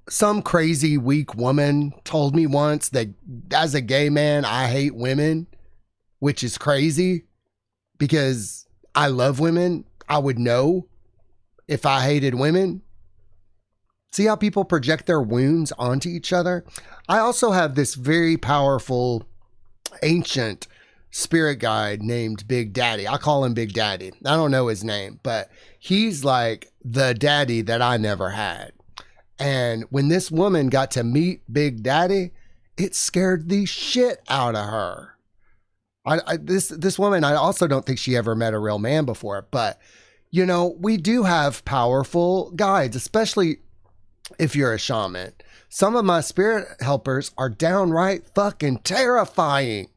some crazy weak woman told me once that as a gay man, I hate women, which is crazy because I love women. I would know if I hated women. See how people project their wounds onto each other? I also have this very powerful ancient spirit guide named Big Daddy. I call him Big Daddy. I don't know his name, but he's like the daddy that I never had. And when this woman got to meet Big Daddy, it scared the shit out of her. This woman, I also don't think she ever met a real man before, but you know, we do have powerful guides, especially if you're a shaman. Some of my spirit helpers are downright fucking terrifying.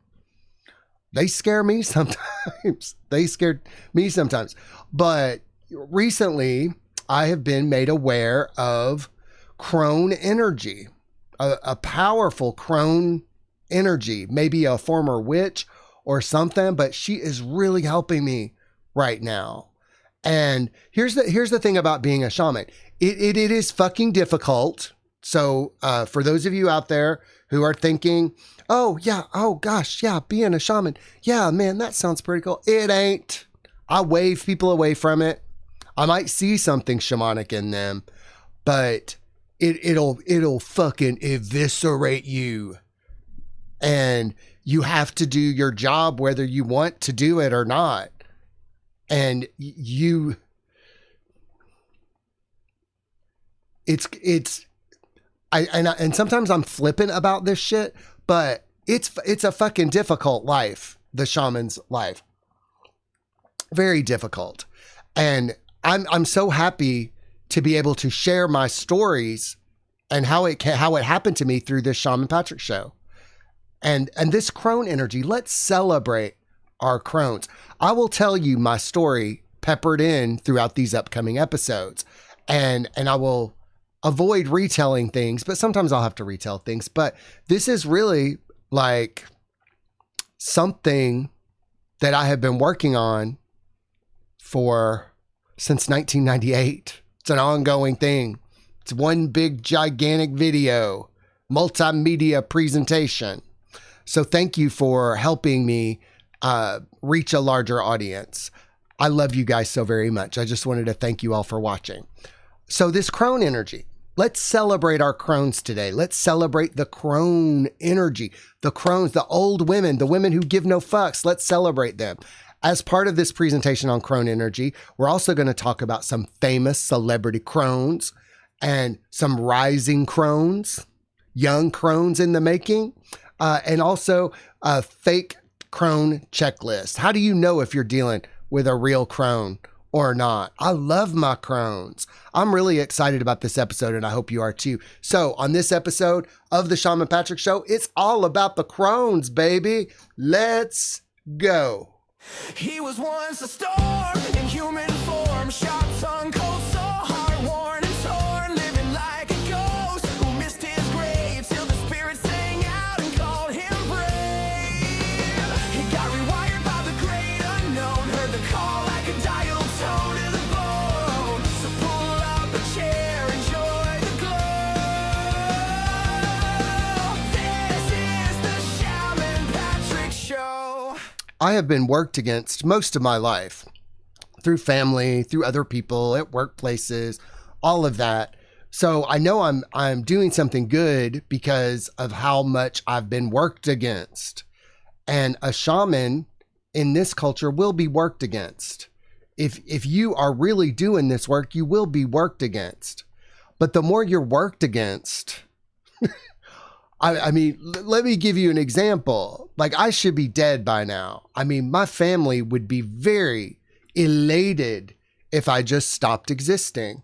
They scare me sometimes. They scared me sometimes. But recently, I have been made aware of crone energy, a powerful crone energy, maybe a former witch or something, but she is really helping me right now. And here's the thing about being a shaman. It is fucking difficult. So for those of you out there who are thinking, oh yeah, oh gosh, yeah, being a shaman, yeah, man, that sounds pretty cool. It ain't. I wave people away from it. I might see something shamanic in them, but it'll fucking eviscerate you. And you have to do your job whether you want to do it or not. And and sometimes I'm flippant about this shit, but it's a fucking difficult life, the shaman's life. Very difficult. And I'm so happy to be able to share my stories and how it happened to me through this Shaman Patrick show. And this crone energy, let's celebrate our crones. I will tell you my story peppered in throughout these upcoming episodes. And I will avoid retelling things, but sometimes I'll have to retell things. But this is really like something that I have been working on since 1998. It's an ongoing thing. It's one big gigantic video, multimedia presentation. So thank you for helping me reach a larger audience. I love you guys so very much. I just wanted to thank you all for watching. So this crone energy, let's celebrate our crones today. Let's celebrate the crone energy, the crones, the old women, the women who give no fucks. Let's celebrate them. As part of this presentation on crone energy, we're also going to talk about some famous celebrity crones and some rising crones, young crones in the making, and also a fake crone checklist. How do you know if you're dealing with a real crone or not? I love my crones. I'm really excited about this episode, and I hope you are too. So on this episode of the Shaman Patrick Show, it's all about the crones, baby. Let's go. He was once a storm in human form, sharp tongue, cold soul, heart worn and torn, living like a ghost who missed his grave till the spirit sang out and called him brave. He got rewired by the great unknown, heard the call like a dial tone to the bone. So pull up a chair, enjoy the glow. This is the Shaman Patrick Show. I have been worked against most of my life through family, through other people, at workplaces, all of that. So I know I'm doing something good because of how much I've been worked against. And a shaman in this culture will be worked against. If you are really doing this work, you will be worked against. But the more you're worked against, I mean, let me give you an example. Like, I should be dead by now. I mean, my family would be very elated if I just stopped existing.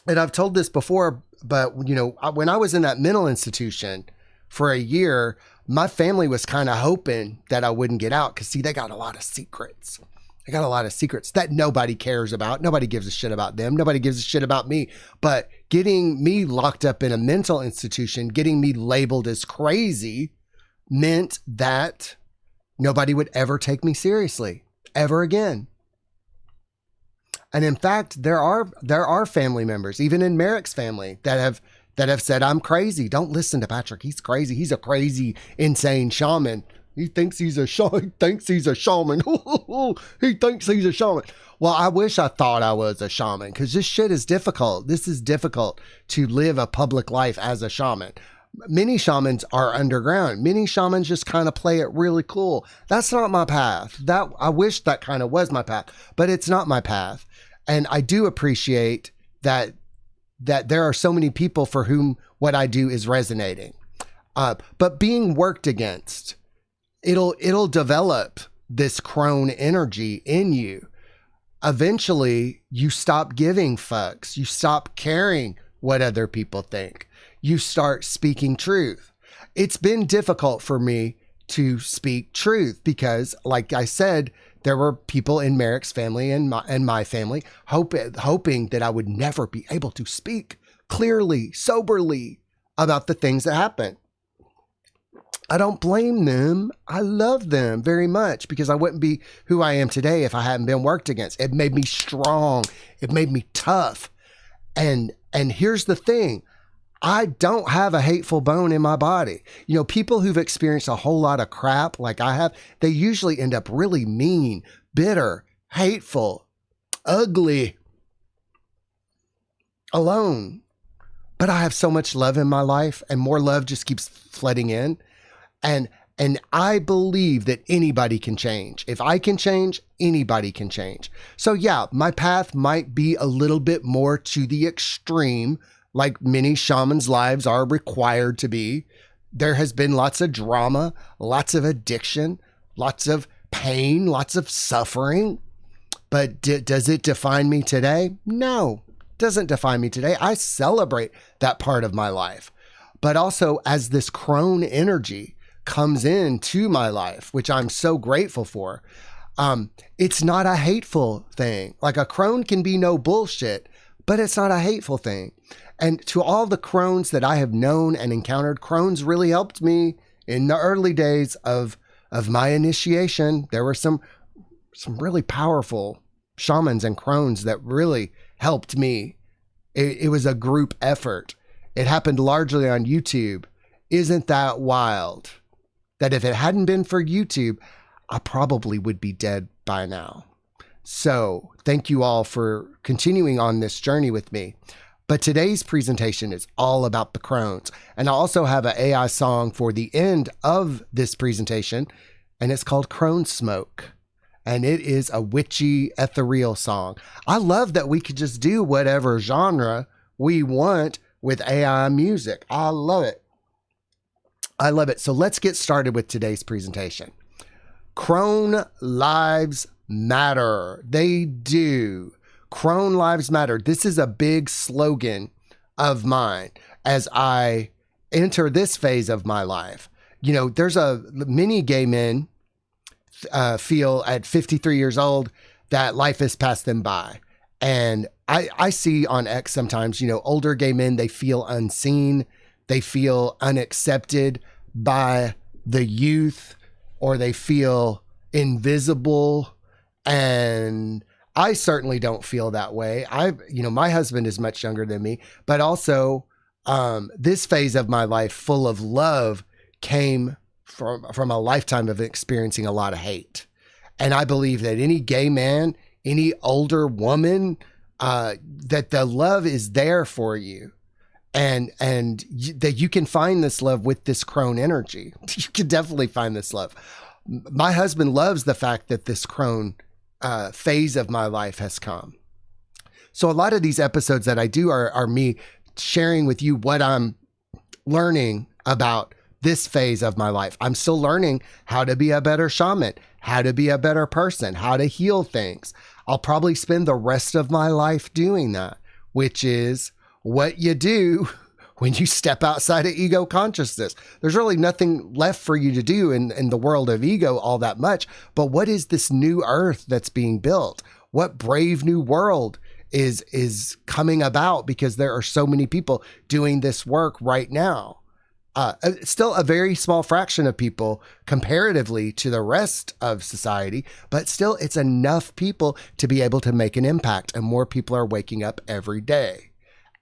And I've told this before, but you know, when I was in that mental institution for a year, my family was kind of hoping that I wouldn't get out because, see, they got a lot of secrets. They got a lot of secrets that nobody cares about. Nobody gives a shit about them. Nobody gives a shit about me. But getting me locked up in a mental institution, getting me labeled as crazy, meant that nobody would ever take me seriously, ever again. And in fact, there are family members, even in Merrick's family, that have said, I'm crazy. Don't listen to Patrick. He's crazy. He's a crazy, insane shaman. He thinks he's a shaman. He thinks he's a shaman. He thinks he's a shaman. Well, I wish I thought I was a shaman, because this shit is difficult. This is difficult to live a public life as a shaman. Many shamans are underground. Many shamans just kind of play it really cool. That's not my path. I wish that kind of was my path, but it's not my path. And I do appreciate that there are so many people for whom what I do is resonating. But being worked against, it'll develop this crone energy in you. Eventually, you stop giving fucks. You stop caring what other people think. You start speaking truth. It's been difficult for me to speak truth because, like I said, there were people in Merrick's family and my family hoping that I would never be able to speak clearly, soberly about the things that happened. I don't blame them. I love them very much, because I wouldn't be who I am today if I hadn't been worked against. It made me strong. It made me tough. And here's the thing. I don't have a hateful bone in my body. You know, people who've experienced a whole lot of crap like I have, they usually end up really mean, bitter, hateful, ugly, alone. But I have so much love in my life, and more love just keeps flooding in. And I believe that anybody can change. If I can change, anybody can change. So yeah, my path might be a little bit more to the extreme, like many shamans' lives are required to be. There has been lots of drama, lots of addiction, lots of pain, lots of suffering. But does it define me today? No, it doesn't define me today. I celebrate that part of my life. But also, as this crone energy comes into my life, which I'm so grateful for, it's not a hateful thing. Like, a crone can be no bullshit, but it's not a hateful thing. And to all the crones that I have known and encountered, crones really helped me in the early days of my initiation. There were some really powerful shamans and crones that really helped me. It was a group effort. It happened largely on YouTube. Isn't that wild? That if it hadn't been for YouTube, I probably would be dead by now. So thank you all for continuing on this journey with me. But today's presentation is all about the crones. And I also have an AI song for the end of this presentation, and it's called Crone Smoke. And it is a witchy, ethereal song. I love that we could just do whatever genre we want with AI music. I love it. I love it. So let's get started with today's presentation. Crone lives matter. They do. Crone lives matter. This is a big slogan of mine as I enter this phase of my life. You know, many gay men feel at 53 years old that life has passed them by. And I see on X sometimes, you know, older gay men, they feel unseen. They feel unaccepted by the youth, or they feel invisible. And I certainly don't feel that way. My husband is much younger than me, but also this phase of my life full of love came from a lifetime of experiencing a lot of hate. And I believe that any gay man, any older woman, that the love is there for you. And that you can find this love with this crone energy. You can definitely find this love. My husband loves the fact that this crone phase of my life has come. So a lot of these episodes that I do are me sharing with you what I'm learning about this phase of my life. I'm still learning how to be a better shaman, how to be a better person, how to heal things. I'll probably spend the rest of my life doing that, which is what you do when you step outside of ego consciousness. There's really nothing left for you to do in the world of ego all that much. But what is this new earth that's being built? What brave new world is coming about because there are so many people doing this work right now? Still a very small fraction of people comparatively to the rest of society, but still it's enough people to be able to make an impact, and more people are waking up every day.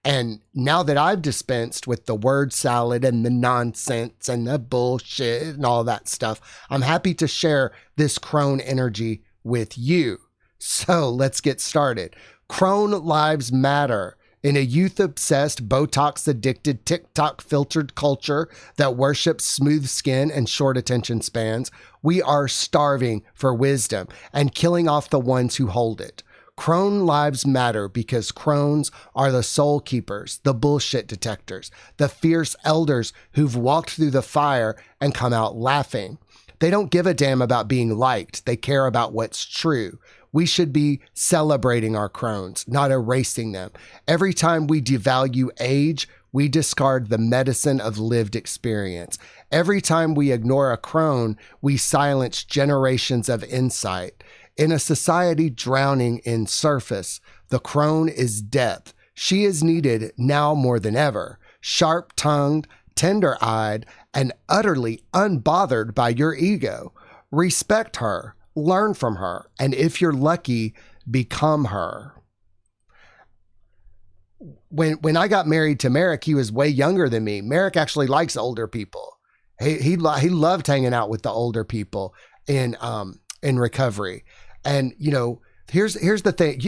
And now that I've dispensed with the word salad and the nonsense and the bullshit and all that stuff, I'm happy to share this crone energy with you. So let's get started. Crone lives matter. In a youth-obsessed, Botox-addicted, TikTok-filtered culture that worships smooth skin and short attention spans, we are starving for wisdom and killing off the ones who hold it. Crone lives matter because crones are the soul keepers, the bullshit detectors, the fierce elders who've walked through the fire and come out laughing. They don't give a damn about being liked. They care about what's true. We should be celebrating our crones, not erasing them. Every time we devalue age, we discard the medicine of lived experience. Every time we ignore a crone, we silence generations of insight. In a society drowning in surface, the crone is depth. She is needed now more than ever. Sharp-tongued, tender-eyed, and utterly unbothered by your ego. Respect her, learn from her, and if you're lucky, become her. When I got married to Merrick, he was way younger than me. Merrick actually likes older people. He loved hanging out with the older people in recovery. And you know, here's the thing.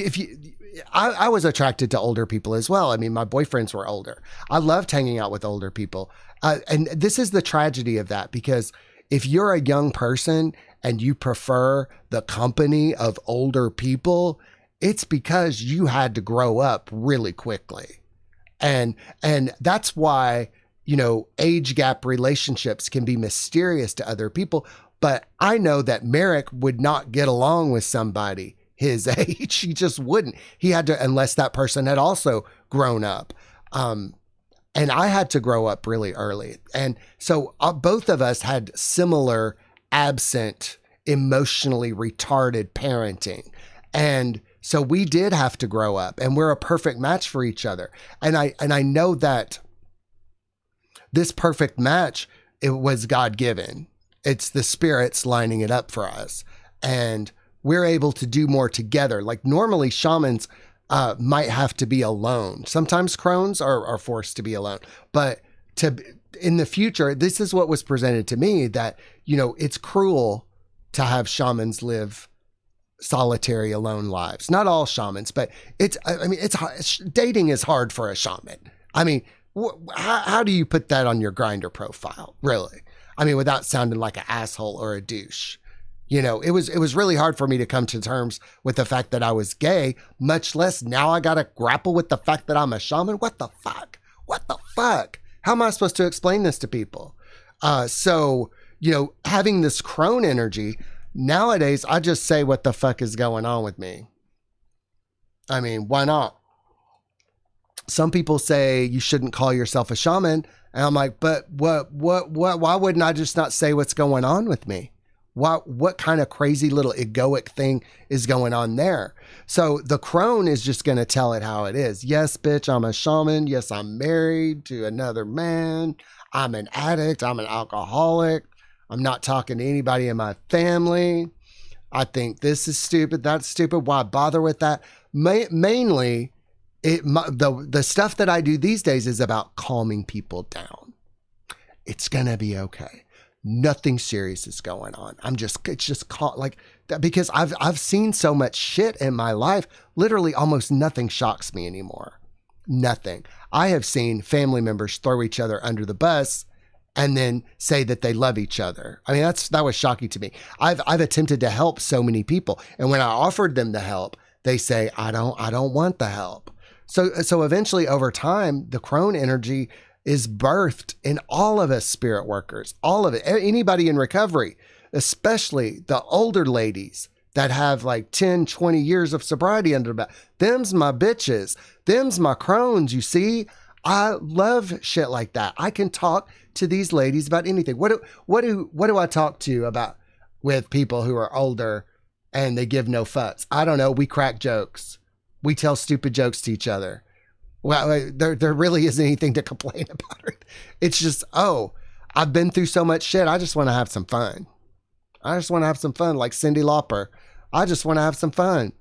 I was attracted to older people as well. I mean, my boyfriends were older. I loved hanging out with older people. And this is the tragedy of that, because if you're a young person and you prefer the company of older people, it's because you had to grow up really quickly. And that's why, you know, age gap relationships can be mysterious to other people. But I know that Merrick would not get along with somebody his age. He just wouldn't. He had to, unless that person had also grown up. And I had to grow up really early. And so both of us had similar absent, emotionally retarded parenting. And so we did have to grow up, and we're a perfect match for each other. And I know that this perfect match, it was God-given. It's the spirits lining it up for us. And we're able to do more together. Like normally shamans might have to be alone. Sometimes crones are forced to be alone. But in the future, this is what was presented to me, that, you know, it's cruel to have shamans live solitary, alone lives. Not all shamans, but dating is hard for a shaman. I mean, how do you put that on your Grindr profile, really? I mean, without sounding like an asshole or a douche. You know, it was really hard for me to come to terms with the fact that I was gay, much less now I got to grapple with the fact that I'm a shaman. What the fuck? What the fuck? How am I supposed to explain this to people? So, you know, having this crone energy, nowadays, I just say what the fuck is going on with me. I mean, why not? Some people say you shouldn't call yourself a shaman. And I'm like, but what, why wouldn't I just not say what's going on with me? What kind of crazy little egoic thing is going on there? So the crone is just going to tell it how it is. Yes, bitch, I'm a shaman. Yes, I'm married to another man. I'm an addict. I'm an alcoholic. I'm not talking to anybody in my family. I think this is stupid. That's stupid. Why bother with that? Mainly, the stuff that I do these days is about calming people down. It's going to be okay. Nothing serious is going on. It's just like that, because I've seen so much shit in my life. Literally almost nothing shocks me anymore. Nothing. I have seen family members throw each other under the bus and then say that they love each other. I mean, that was shocking to me. I've attempted to help so many people, and when I offered them the help, they say, I don't want the help. So eventually over time, the crone energy is birthed in all of us spirit workers, all of it, anybody in recovery, especially the older ladies that have like 10, 20 years of sobriety under their belt. Them's my bitches. Them's my crones, you see? I love shit like that. I can talk to these ladies about anything. What do I talk to about with people who are older and they give no fucks? I don't know. We crack jokes. We tell stupid jokes to each other. Well, there really isn't anything to complain about it. It's just, oh, I've been through so much shit. I just want to have some fun. I just want to have some fun, like Cyndi Lauper. I just want to have some fun.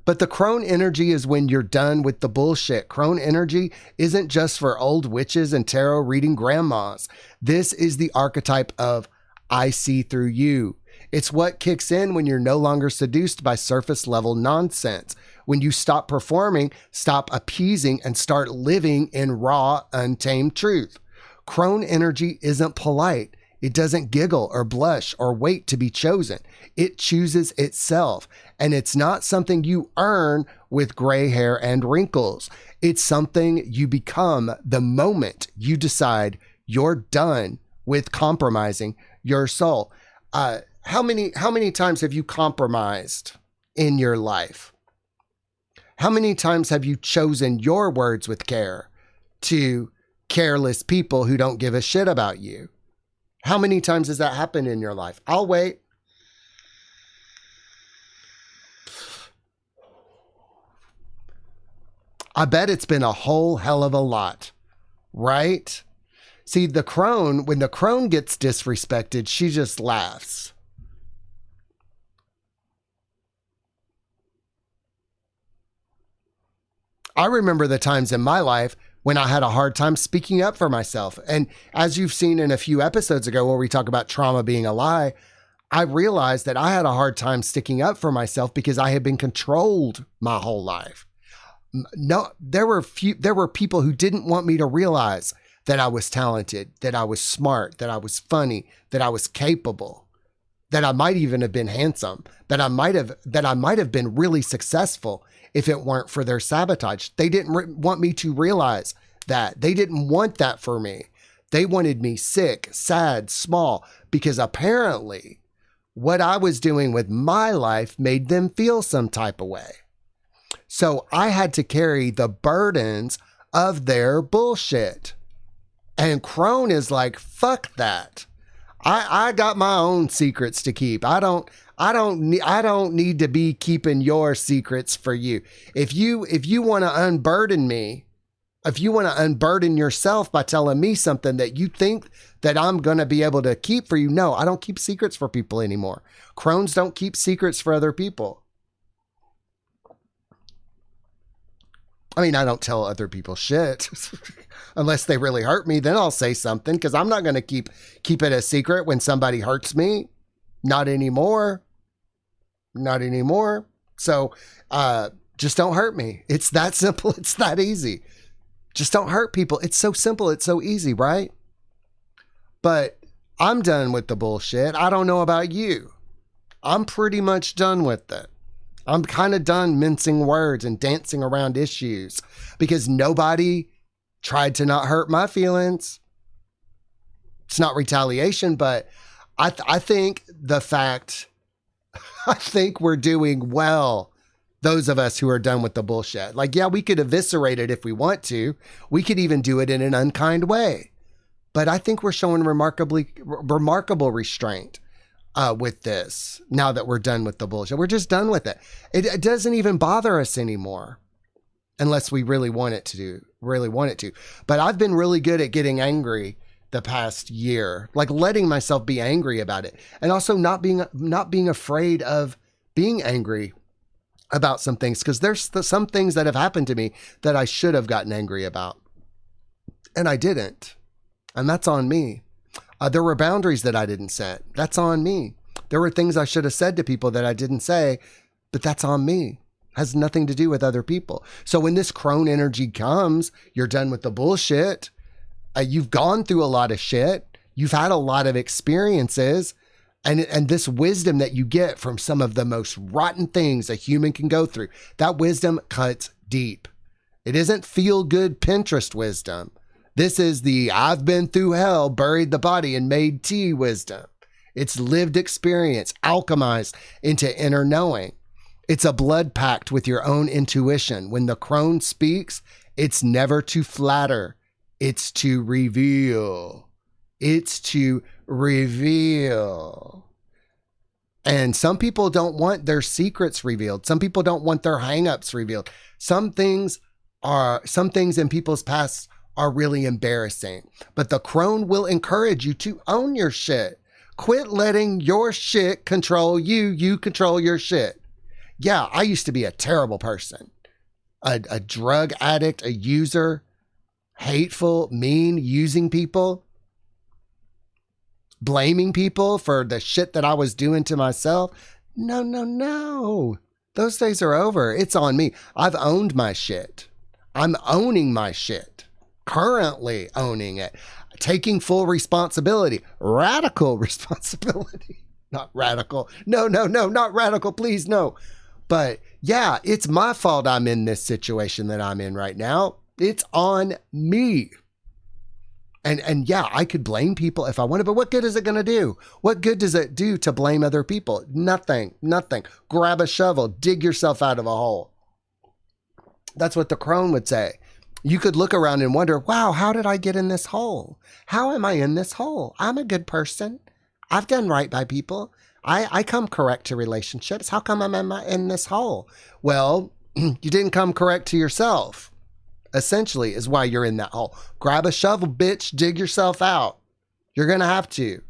But the crone energy is when you're done with the bullshit. Crone energy isn't just for old witches and tarot reading grandmas. This is the archetype of I see through you. It's what kicks in when you're no longer seduced by surface level nonsense. When you stop performing, stop appeasing, and start living in raw, untamed truth. Crone energy isn't polite. It doesn't giggle or blush or wait to be chosen. It chooses itself. And it's not something you earn with gray hair and wrinkles. It's something you become the moment you decide you're done with compromising your soul. How many times have you compromised in your life? How many times have you chosen your words with care to careless people who don't give a shit about you? How many times has that happened in your life? I'll wait. I bet it's been a whole hell of a lot, right? See, the crone, when the crone gets disrespected, she just laughs. I remember the times in my life when I had a hard time speaking up for myself. And as you've seen in a few episodes ago where we talk about trauma being a lie, I realized that I had a hard time sticking up for myself because I had been controlled my whole life. No, there were people who didn't want me to realize that I was talented, that I was smart, that I was funny, that I was capable, that I might even have been handsome, that I might have been really successful if it weren't for their sabotage. They didn't want me to realize that. They didn't want that for me. They wanted me sick, sad, small, because apparently what I was doing with my life made them feel some type of way. So I had to carry the burdens of their bullshit. And Crone is like, fuck that. I got my own secrets to keep. I don't need to be keeping your secrets for you. If you want to unburden me, if you want to unburden yourself by telling me something that you think that I'm going to be able to keep for you, no, I don't keep secrets for people anymore. Crones don't keep secrets for other people. I mean, I don't tell other people shit unless they really hurt me. Then I'll say something because I'm not going to keep it a secret when somebody hurts me. Not anymore. Not anymore. So just don't hurt me. It's that simple. It's that easy. Just don't hurt people. It's so simple. It's so easy, right? But I'm done with the bullshit. I don't know about you. I'm pretty much done with it. I'm kind of done mincing words and dancing around issues because nobody tried to not hurt my feelings. It's not retaliation, but I think I think we're doing well, those of us who are done with the bullshit. Like, yeah, we could eviscerate it if we want to. We could even do it in an unkind way. But I think we're showing remarkable restraint with this now that we're done with the bullshit. We're just done with it. It doesn't even bother us anymore unless we really want it to. But I've been really good at getting angry the past year, like letting myself be angry about it, and also not being afraid of being angry about some things, because there's some things that have happened to me that I should have gotten angry about, and I didn't, and that's on me. There were boundaries that I didn't set. That's on me. There were things I should have said to people that I didn't say, but that's on me. Has nothing to do with other people. So when this crone energy comes, you're done with the bullshit. You've gone through a lot of shit. You've had a lot of experiences, and this wisdom that you get from some of the most rotten things a human can go through, that wisdom cuts deep. It isn't feel good Pinterest wisdom. This is the I've been through hell, buried the body, and made tea wisdom. It's lived experience, alchemized into inner knowing. It's a blood pact with your own intuition. When the crone speaks, it's never to flatter. It's to reveal. It's to reveal. And some people don't want their secrets revealed. Some people don't want their hangups revealed. Some things some things in people's past are really embarrassing. But the crone will encourage you to own your shit. Quit letting your shit control you. You control your shit. Yeah, I used to be a terrible person. A drug addict, a user, hateful, mean, using people, blaming people for the shit that I was doing to myself. No, no, no. Those days are over. It's on me. I've owned my shit. I'm owning my shit. Currently owning it. Taking full responsibility. Radical responsibility. Not radical. No, no, no, not radical. Please, no. But yeah, it's my fault I'm in this situation that I'm in right now. It's on me. And yeah, I could blame people if I wanted, but what good is it going to do? What good does it do to blame other people? Nothing, nothing. Grab a shovel, dig yourself out of a hole. That's what the crone would say. You could look around and wonder, wow, how did I get in this hole? How am I in this hole? I'm a good person. I've done right by people. I come correct to relationships. How come I'm in this hole? Well, you didn't come correct to yourself. Essentially is why you're in that hole. Grab a shovel, bitch, dig yourself out. You're going to have to.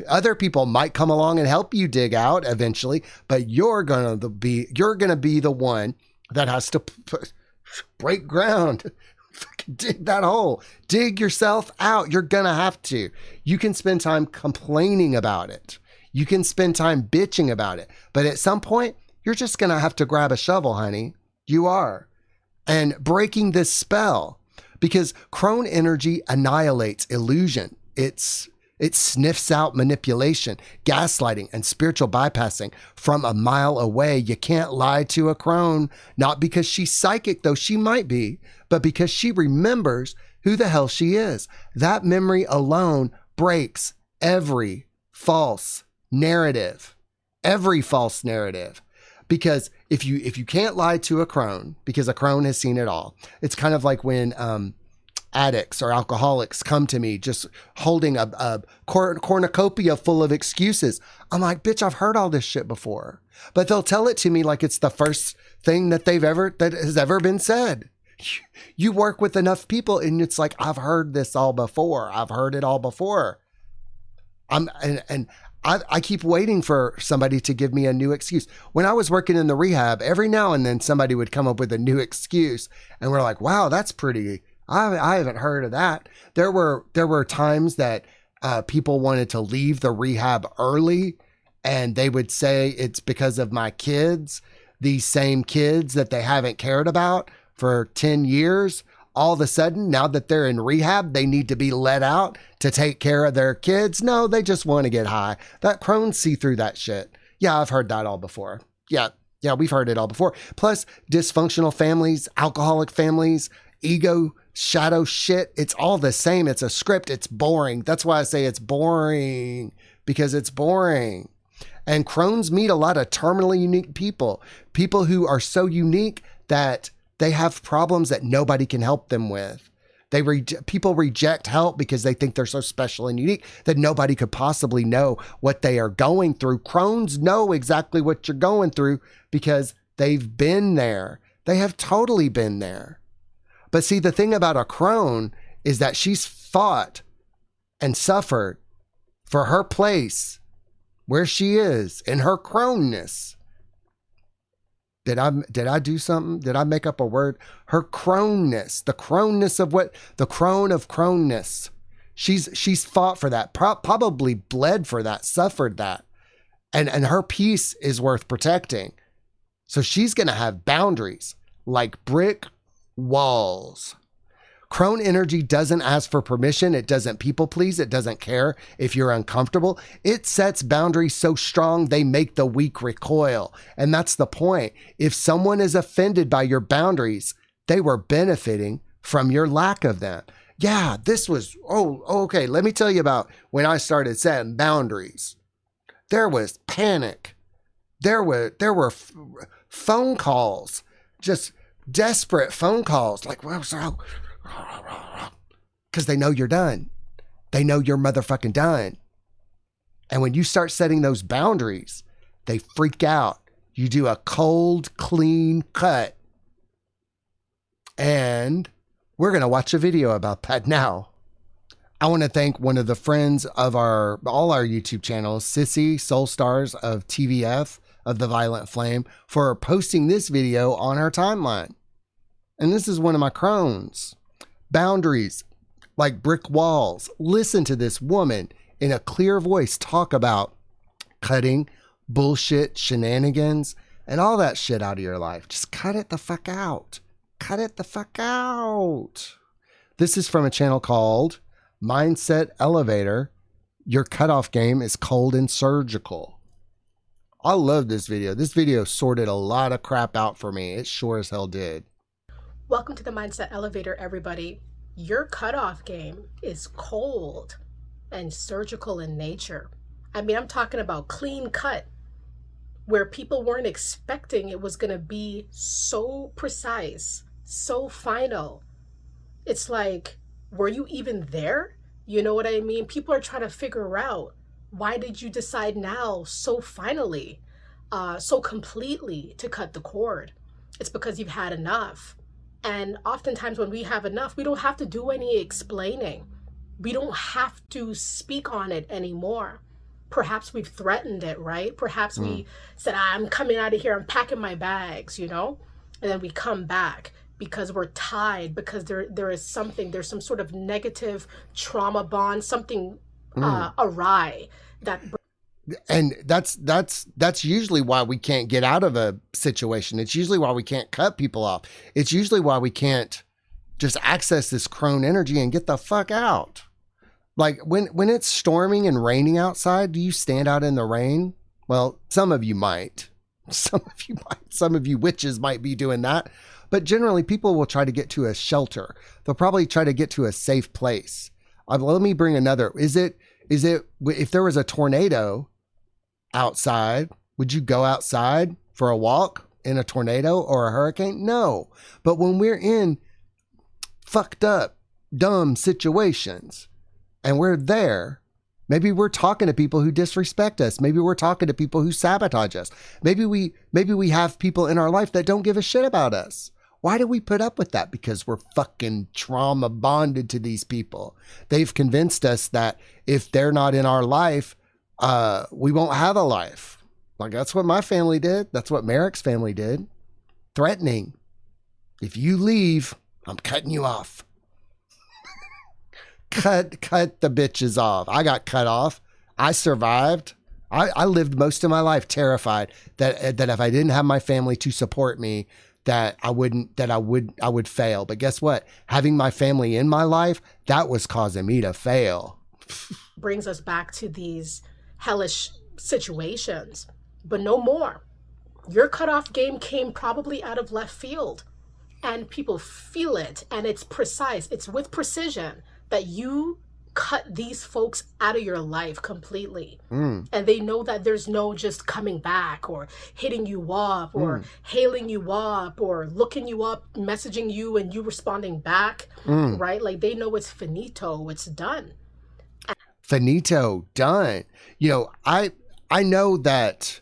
Other people might come along and help you dig out eventually, but you're going to be the one that has to break ground. Dig that hole. Dig yourself out. You're going to have to. You can spend time complaining about it. You can spend time bitching about it. But at some point, you're just going to have to grab a shovel, honey. You are. And breaking this spell, because crone energy annihilates illusion. It sniffs out manipulation, gaslighting, and spiritual bypassing from a mile away. You can't lie to a crone, not because she's psychic, though she might be, but because she remembers who the hell she is. That memory alone breaks every false narrative. Every false narrative. Because if you can't lie to a crone, because a crone has seen it all, it's kind of like when addicts or alcoholics come to me just holding a cornucopia full of excuses. I'm like, bitch, I've heard all this shit before. But they'll tell it to me like it's the first thing that has ever been said. You work with enough people and it's like, I've heard this all before. I've heard it all before. I keep waiting for somebody to give me a new excuse. When I was working in the rehab, every now and then somebody would come up with a new excuse and we're like, wow, that's pretty. I haven't heard of that. There were times that people wanted to leave the rehab early and they would say it's because of my kids, these same kids that they haven't cared about for 10 years. All of a sudden, now that they're in rehab, they need to be let out to take care of their kids. No, they just want to get high. That crones see through that shit. Yeah, I've heard that all before. Yeah, we've heard it all before. Plus, dysfunctional families, alcoholic families, ego, shadow shit. It's all the same. It's a script. It's boring. That's why I say it's boring, because it's boring. And crones meet a lot of terminally unique people who are so unique that they have problems that nobody can help them with. People reject help because they think they're so special and unique that nobody could possibly know what they are going through. Crones know exactly what you're going through because they've been there. They have totally been there. But see, the thing about a crone is that she's fought and suffered for her place where she is in her croneness. Did I do something? Did I make up a word? Her croneness, the croneness of what? The crone of croneness. She's fought for that, probably bled for that, suffered that. And her peace is worth protecting. So she's going to have boundaries like brick walls. Crone energy doesn't ask for permission. It doesn't people please. It doesn't care if you're uncomfortable. It sets boundaries so strong they make the weak recoil. And that's the point. If someone is offended by your boundaries, they were benefiting from your lack of them. Yeah, this was, okay. Let me tell you about when I started setting boundaries. There was panic. There were phone calls, just desperate phone calls. Like, well, so, because they know you're done. They know you're motherfucking done. And when you start setting those boundaries, they freak out. You do a cold, clean cut. And we're going to watch a video about that now. I want to thank one of the friends of all our YouTube channels, Sissy Soul Stars of TVF of the Violent Flame, for posting this video on our timeline. And this is one of my crones. Boundaries, like brick walls. Listen to this woman in a clear voice talk about cutting bullshit, shenanigans, and all that shit out of your life. Just cut it the fuck out. Cut it the fuck out. This is from a channel called Mindset Elevator. Your cutoff game is cold and surgical. I love this video. This video sorted a lot of crap out for me. It sure as hell did. Welcome to the Mindset Elevator, everybody. Your cutoff game is cold and surgical in nature. I mean, I'm talking about clean cut, where people weren't expecting it was going to be so precise, so final. It's like, were you even there? You know what I mean? People are trying to figure out, why did you decide now so finally, so completely to cut the cord? It's because you've had enough. And oftentimes when we have enough, we don't have to do any explaining. We don't have to speak on it anymore. Perhaps we've threatened it, right? Perhaps we said, I'm coming out of here, I'm packing my bags, you know? And then we come back because we're tied, because there is something, there's some sort of negative trauma bond, something awry that. And that's usually why we can't get out of a situation. It's usually why we can't cut people off. It's usually why we can't just access this crone energy and get the fuck out. Like when it's storming and raining outside, do you stand out in the rain? Well, some of you might. Some of you witches might be doing that. But generally people will try to get to a shelter. They'll probably try to get to a safe place. Let me bring another. Is it if there was a tornado outside, would you go outside for a walk in a tornado or a hurricane? No. But when we're in fucked up, dumb situations and we're there, maybe we're talking to people who disrespect us. Maybe we're talking to people who sabotage us. Maybe we have people in our life that don't give a shit about us. Why do we put up with that? Because we're fucking trauma bonded to these people. They've convinced us that if they're not in our life, we won't have a life. Like, that's what my family did. That's what Merrick's family did. Threatening. If you leave, I'm cutting you off. Cut the bitches off. I got cut off. I survived. I lived most of my life terrified that if I didn't have my family to support me, that I would fail. But guess what? Having my family in my life, that was causing me to fail. Brings us back to these hellish situations, but no more. Your cutoff game came probably out of left field, and people feel it, and it's precise. It's with precision that you cut these folks out of your life completely. And they know that there's no just coming back or hitting you up or hailing you up or looking you up, messaging you and you responding back, right? Like they know it's finito, it's done. Finito, done. You know, I know that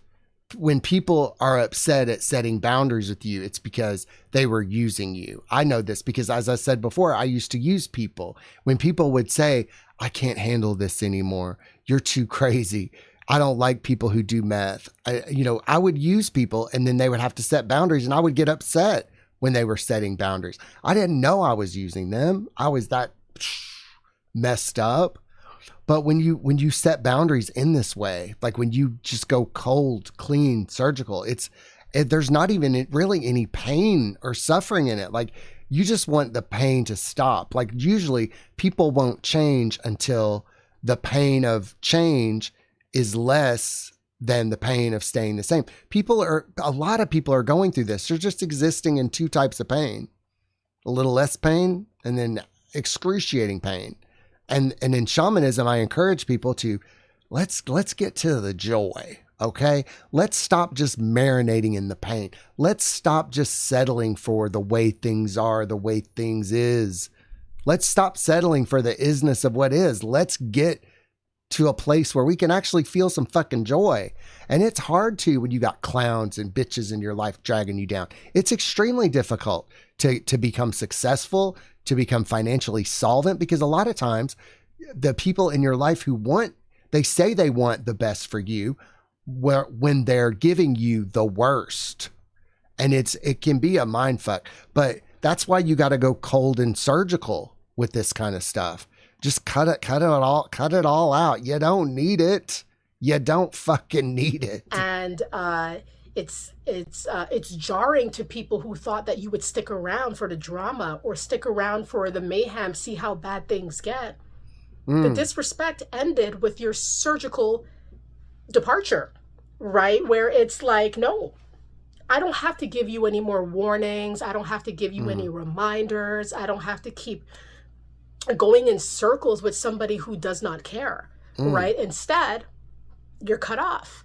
when people are upset at setting boundaries with you, it's because they were using you. I know this because, as I said before, I used to use people. When people would say, I can't handle this anymore. You're too crazy. I don't like people who do meth. I would use people and then they would have to set boundaries and I would get upset when they were setting boundaries. I didn't know I was using them. I was that messed up. But when you set boundaries in this way, like when you just go cold, clean, surgical, there's not even really any pain or suffering in it. Like you just want the pain to stop. Like usually people won't change until the pain of change is less than the pain of staying the same. A lot of people are going through this. They're just existing in two types of pain, a little less pain and then excruciating pain. And in shamanism, I encourage people to let's get to the joy. Okay. Let's stop just marinating in the pain. Let's stop just settling for the way things are, the way things is. Let's stop settling for the isness of what is. Let's get to a place where we can actually feel some fucking joy. And it's hard to when you got clowns and bitches in your life dragging you down. It's extremely difficult to become successful, to become financially solvent, because a lot of times the people in your life they say they want the best for you when they're giving you the worst. And it can be a mind fuck, but that's why you got to go cold and surgical with this kind of stuff. Just cut it all out. You don't need it. You don't fucking need it. And it's jarring to people who thought that you would stick around for the drama or stick around for the mayhem, see how bad things get. The disrespect ended with your surgical departure, right? Where it's like, no, I don't have to give you any more warnings. I don't have to give you any reminders. I don't have to keep going in circles with somebody who does not care, right? Instead, you're cut off.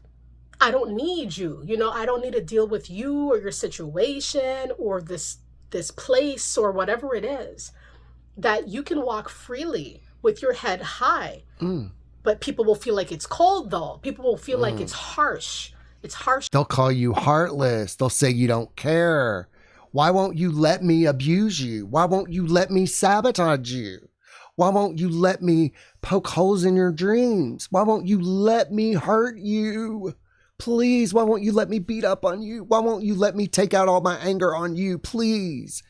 I don't need you. I don't need to deal with you or your situation or this place or whatever it is. That you can walk freely with your head high. But people will feel like it's cold, though. People will feel like it's harsh. It's harsh. They'll call you heartless. They'll say you don't care. Why won't you let me abuse you? Why won't you let me sabotage you? Why won't you let me poke holes in your dreams? Why won't you let me hurt you? Please, why won't you let me beat up on you? Why won't you let me take out all my anger on you? Please.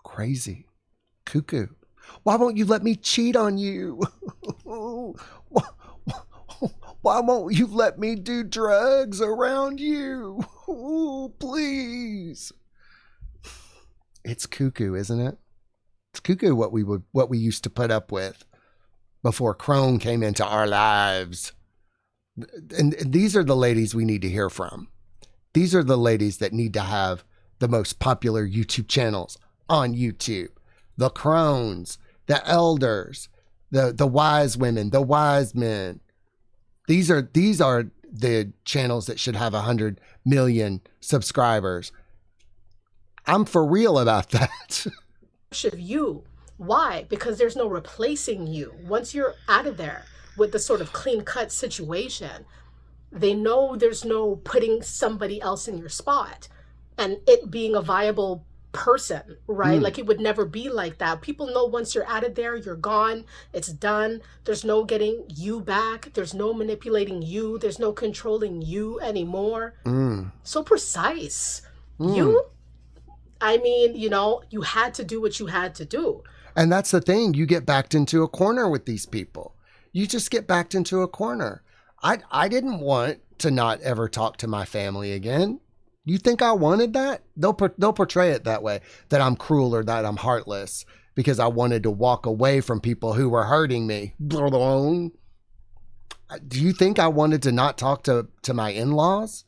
Crazy. Cuckoo. Why won't you let me cheat on you? Why won't you let me do drugs around you? Please. It's cuckoo, isn't it? It's cuckoo what we used to put up with before Crone came into our lives. And these are the ladies we need to hear from. These are the ladies that need to have the most popular YouTube channels on YouTube. The crones, the elders, the wise women, the wise men. These are the channels that should have 100 million subscribers. I'm for real about that. Of you. Why? Because there's no replacing you. Once you're out of there with the sort of clean cut situation, they know there's no putting somebody else in your spot and it being a viable person, right? Like it would never be like that. People know once you're out of there, you're gone. It's done. There's no getting you back. There's no manipulating you. There's no controlling you anymore. So precise. You had to do what you had to do. And that's the thing. You get backed into a corner with these people. You just get backed into a corner. I didn't want to not ever talk to my family again. You think I wanted that? They'll portray it that way, that I'm cruel or that I'm heartless because I wanted to walk away from people who were hurting me. Do you think I wanted to not talk to my in-laws?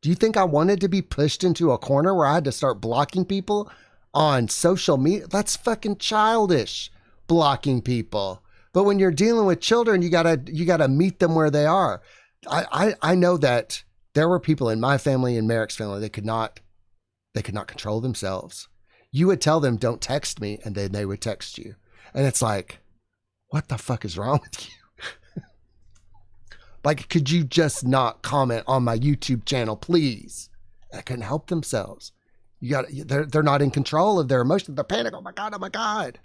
Do you think I wanted to be pushed into a corner where I had to start blocking people on social media? That's fucking childish, blocking people. But when you're dealing with children, you gotta meet them where they are. I know that there were people in my family and Merrick's family that could not control themselves. You would tell them, don't text me, and then they would text you. And it's like, what the fuck is wrong with you? Like, could you just not comment on my YouTube channel, please? They couldn't help themselves. They're not in control of their emotions. They're panic. Oh my God.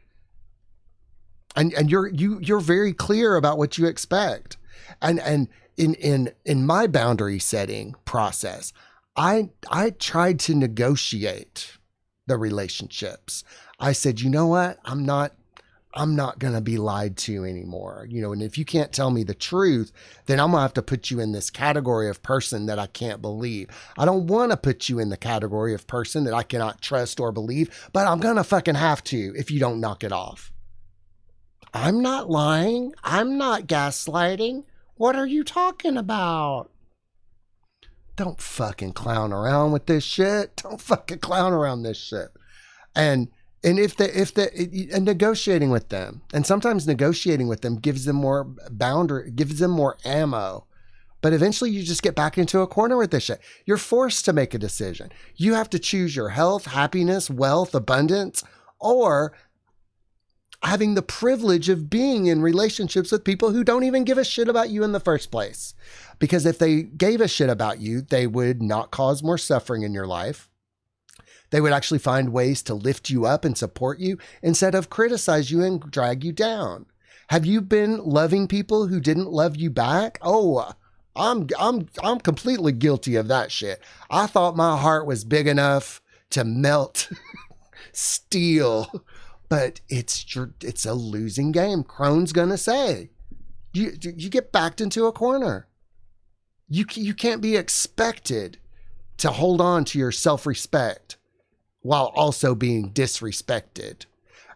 And you're very clear about what you expect. And in my boundary setting process, I tried to negotiate the relationships. I said, you know what? I'm not going to be lied to anymore. And if you can't tell me the truth, then I'm going to have to put you in this category of person that I can't believe. I don't want to put you in the category of person that I cannot trust or believe, but I'm going to fucking have to if you don't knock it off. I'm not lying. I'm not gaslighting. What are you talking about? Don't fucking clown around with this shit. Don't fucking clown around this shit. And negotiating with them, and sometimes negotiating with them gives them more boundary, gives them more ammo But eventually you just get back into a corner with this shit. You're forced to make a decision. You have to choose your health, happiness, wealth, abundance, or having the privilege of being in relationships with people who don't even give a shit about you in the first place. Because if they gave a shit about you, they would not cause more suffering in your life. They would actually find ways to lift you up and support you instead of criticize you and drag you down. Have you been loving people who didn't love you back? Oh, I'm completely guilty of that shit. I thought my heart was big enough to melt steel, but it's a losing game. Crone's gonna say, you get backed into a corner. You can't be expected to hold on to your self-respect while also being disrespected.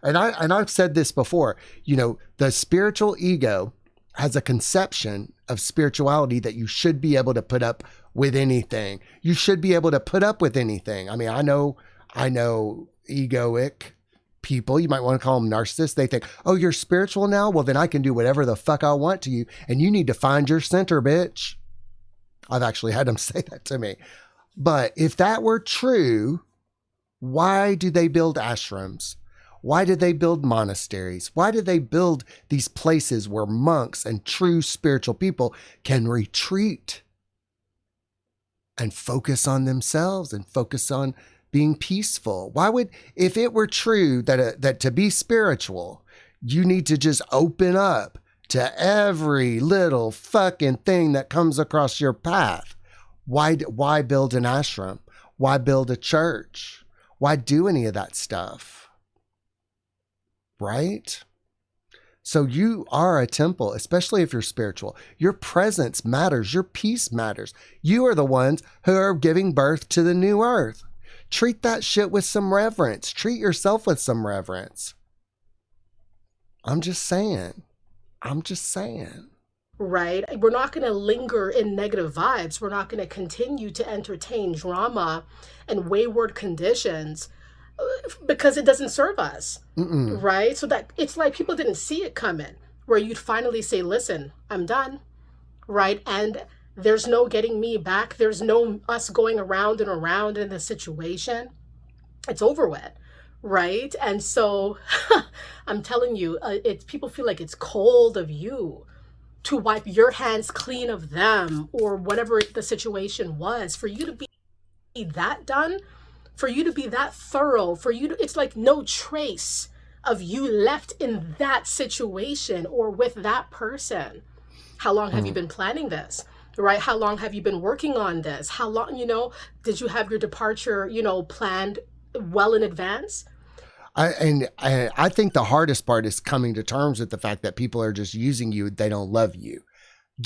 And I've said this before, the spiritual ego has a conception of spirituality that you should be able to put up with anything. You should be able to put up with anything. I mean, I know egoic people, you might want to call them narcissists. They think, oh, you're spiritual now? Well, then I can do whatever the fuck I want to you. And you need to find your center, bitch. I've actually had them say that to me. But if that were true, why do they build ashrams? Why did they build monasteries? Why did they build these places where monks and true spiritual people can retreat and focus on themselves and focus on being peaceful? Why would, if it were true that to be spiritual, you need to just open up to every little fucking thing that comes across your path? Why build an ashram? Why build a church? Why do any of that stuff? Right? So you are a temple, especially if you're spiritual. Your presence matters. Your peace matters. You are the ones who are giving birth to the new earth. Treat that shit with some reverence. Treat yourself with some reverence. I'm just saying. Right? We're not going to linger in negative vibes. We're not going to continue to entertain drama and wayward conditions because it doesn't serve us. Right? So that it's like people didn't see it coming, where you'd finally say, listen, I'm done. Right? And there's no getting me back. There's no us going around and around in the situation. It's over with. Right? And so I'm telling you, people feel like it's cold of you to wipe your hands clean of them or whatever the situation was. For you to be that done, for you to be that thorough, it's like no trace of you left in that situation or with that person. How long have you been planning this? Right? How long have you been working on this? How long, did you have your departure, planned well in advance? I think the hardest part is coming to terms with the fact that people are just using you. They don't love you.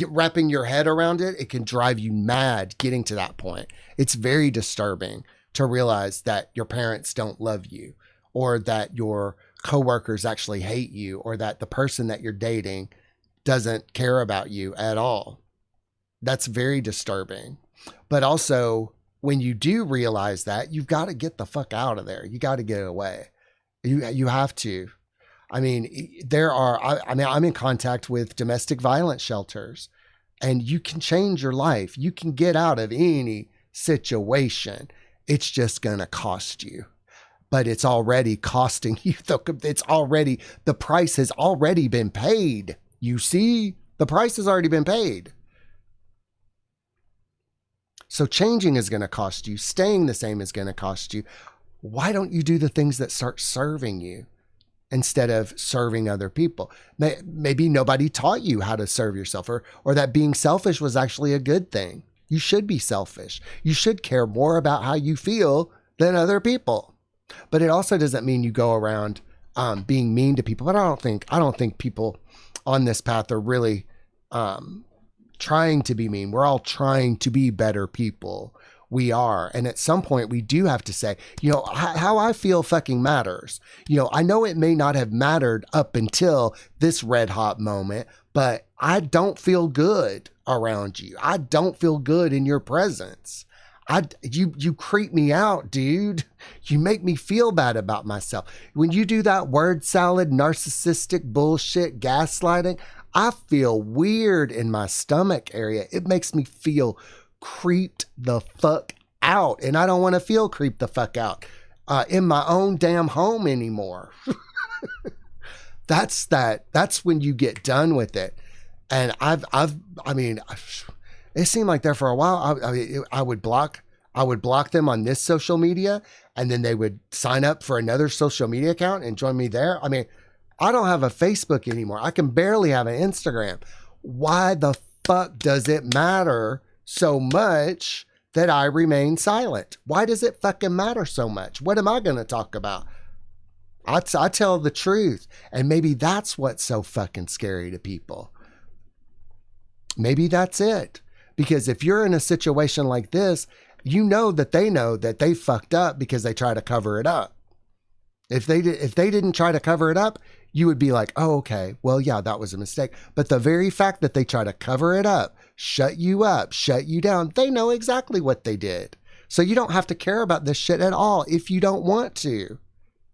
Wrapping your head around it, it can drive you mad getting to that point. It's very disturbing to realize that your parents don't love you, or that your coworkers actually hate you, or that the person that you're dating doesn't care about you at all. That's very disturbing. But also, when you do realize that, you've got to get the fuck out of there. You got to get away. You have to. I mean, I'm in contact with domestic violence shelters, and you can change your life. You can get out of any situation. It's just going to cost you, but it's already costing you. The price has already been paid. You see, the price has already been paid. So changing is going to cost you. Staying the same is going to cost you. Why don't you do the things that start serving you instead of serving other people? Maybe nobody taught you how to serve yourself, or that being selfish was actually a good thing. You should be selfish. You should care more about how you feel than other people. But it also doesn't mean you go around being mean to people. But I don't think people on this path are really trying to be mean. We're all trying to be better people. We are. And at some point we do have to say, how I feel fucking matters. I know it may not have mattered up until this red hot moment, but I don't feel good around you. I don't feel good in your presence. You creep me out, dude. You make me feel bad about myself. When you do that word salad, narcissistic bullshit, gaslighting, I feel weird in my stomach area. It makes me feel creeped the fuck out. And I don't want to feel creeped the fuck out in my own damn home anymore. That's when you get done with it. And it seemed like there for a while, I would block them on this social media, and then they would sign up for another social media account and join me there. I mean, I don't have a Facebook anymore. I can barely have an Instagram. Why the fuck does it matter so much that I remain silent? Why does it fucking matter so much? What am I going to talk about? I tell the truth. And maybe that's what's so fucking scary to people. Maybe that's it. Because if you're in a situation like this, you know that they fucked up because they try to cover it up. If they didn't try to cover it up, you would be like, oh, okay, well, yeah, that was a mistake. But the very fact that they try to cover it up, shut you up, shut you down, they know exactly what they did. So you don't have to care about this shit at all if you don't want to.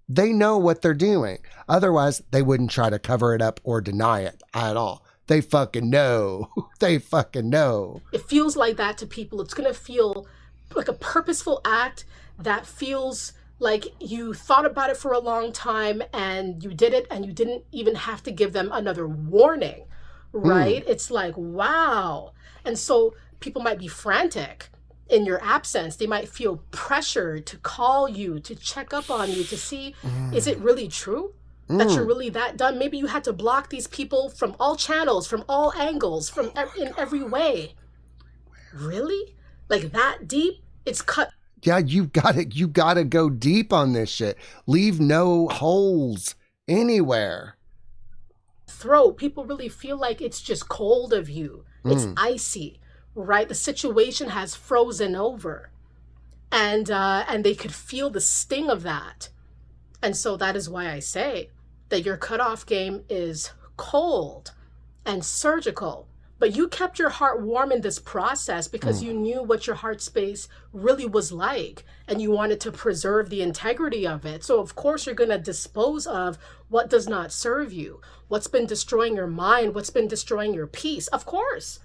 They know what they're doing. Otherwise, they wouldn't try to cover it up or deny it at all. They fucking know. They fucking know. It feels like that to people. It's going to feel like a purposeful act that feels like you thought about it for a long time and you did it and you didn't even have to give them another warning, right? It's like, wow. And so people might be frantic in your absence. They might feel pressured to call you, to check up on you, to see, is it really true that you're really that done? Maybe you had to block these people from all channels, from all angles, in every way. Really? Like that deep? It's cut. Yeah, you gotta go deep on this shit. Leave no holes anywhere. Throat. People really feel like it's just cold of you. It's icy, right? The situation has frozen over, and they could feel the sting of that. And so that is why I say that your cutoff game is cold and surgical. But you kept your heart warm in this process because you knew what your heart space really was like, and you wanted to preserve the integrity of it. So of course you're going to dispose of what does not serve you, what's been destroying your mind, what's been destroying your peace. Of course.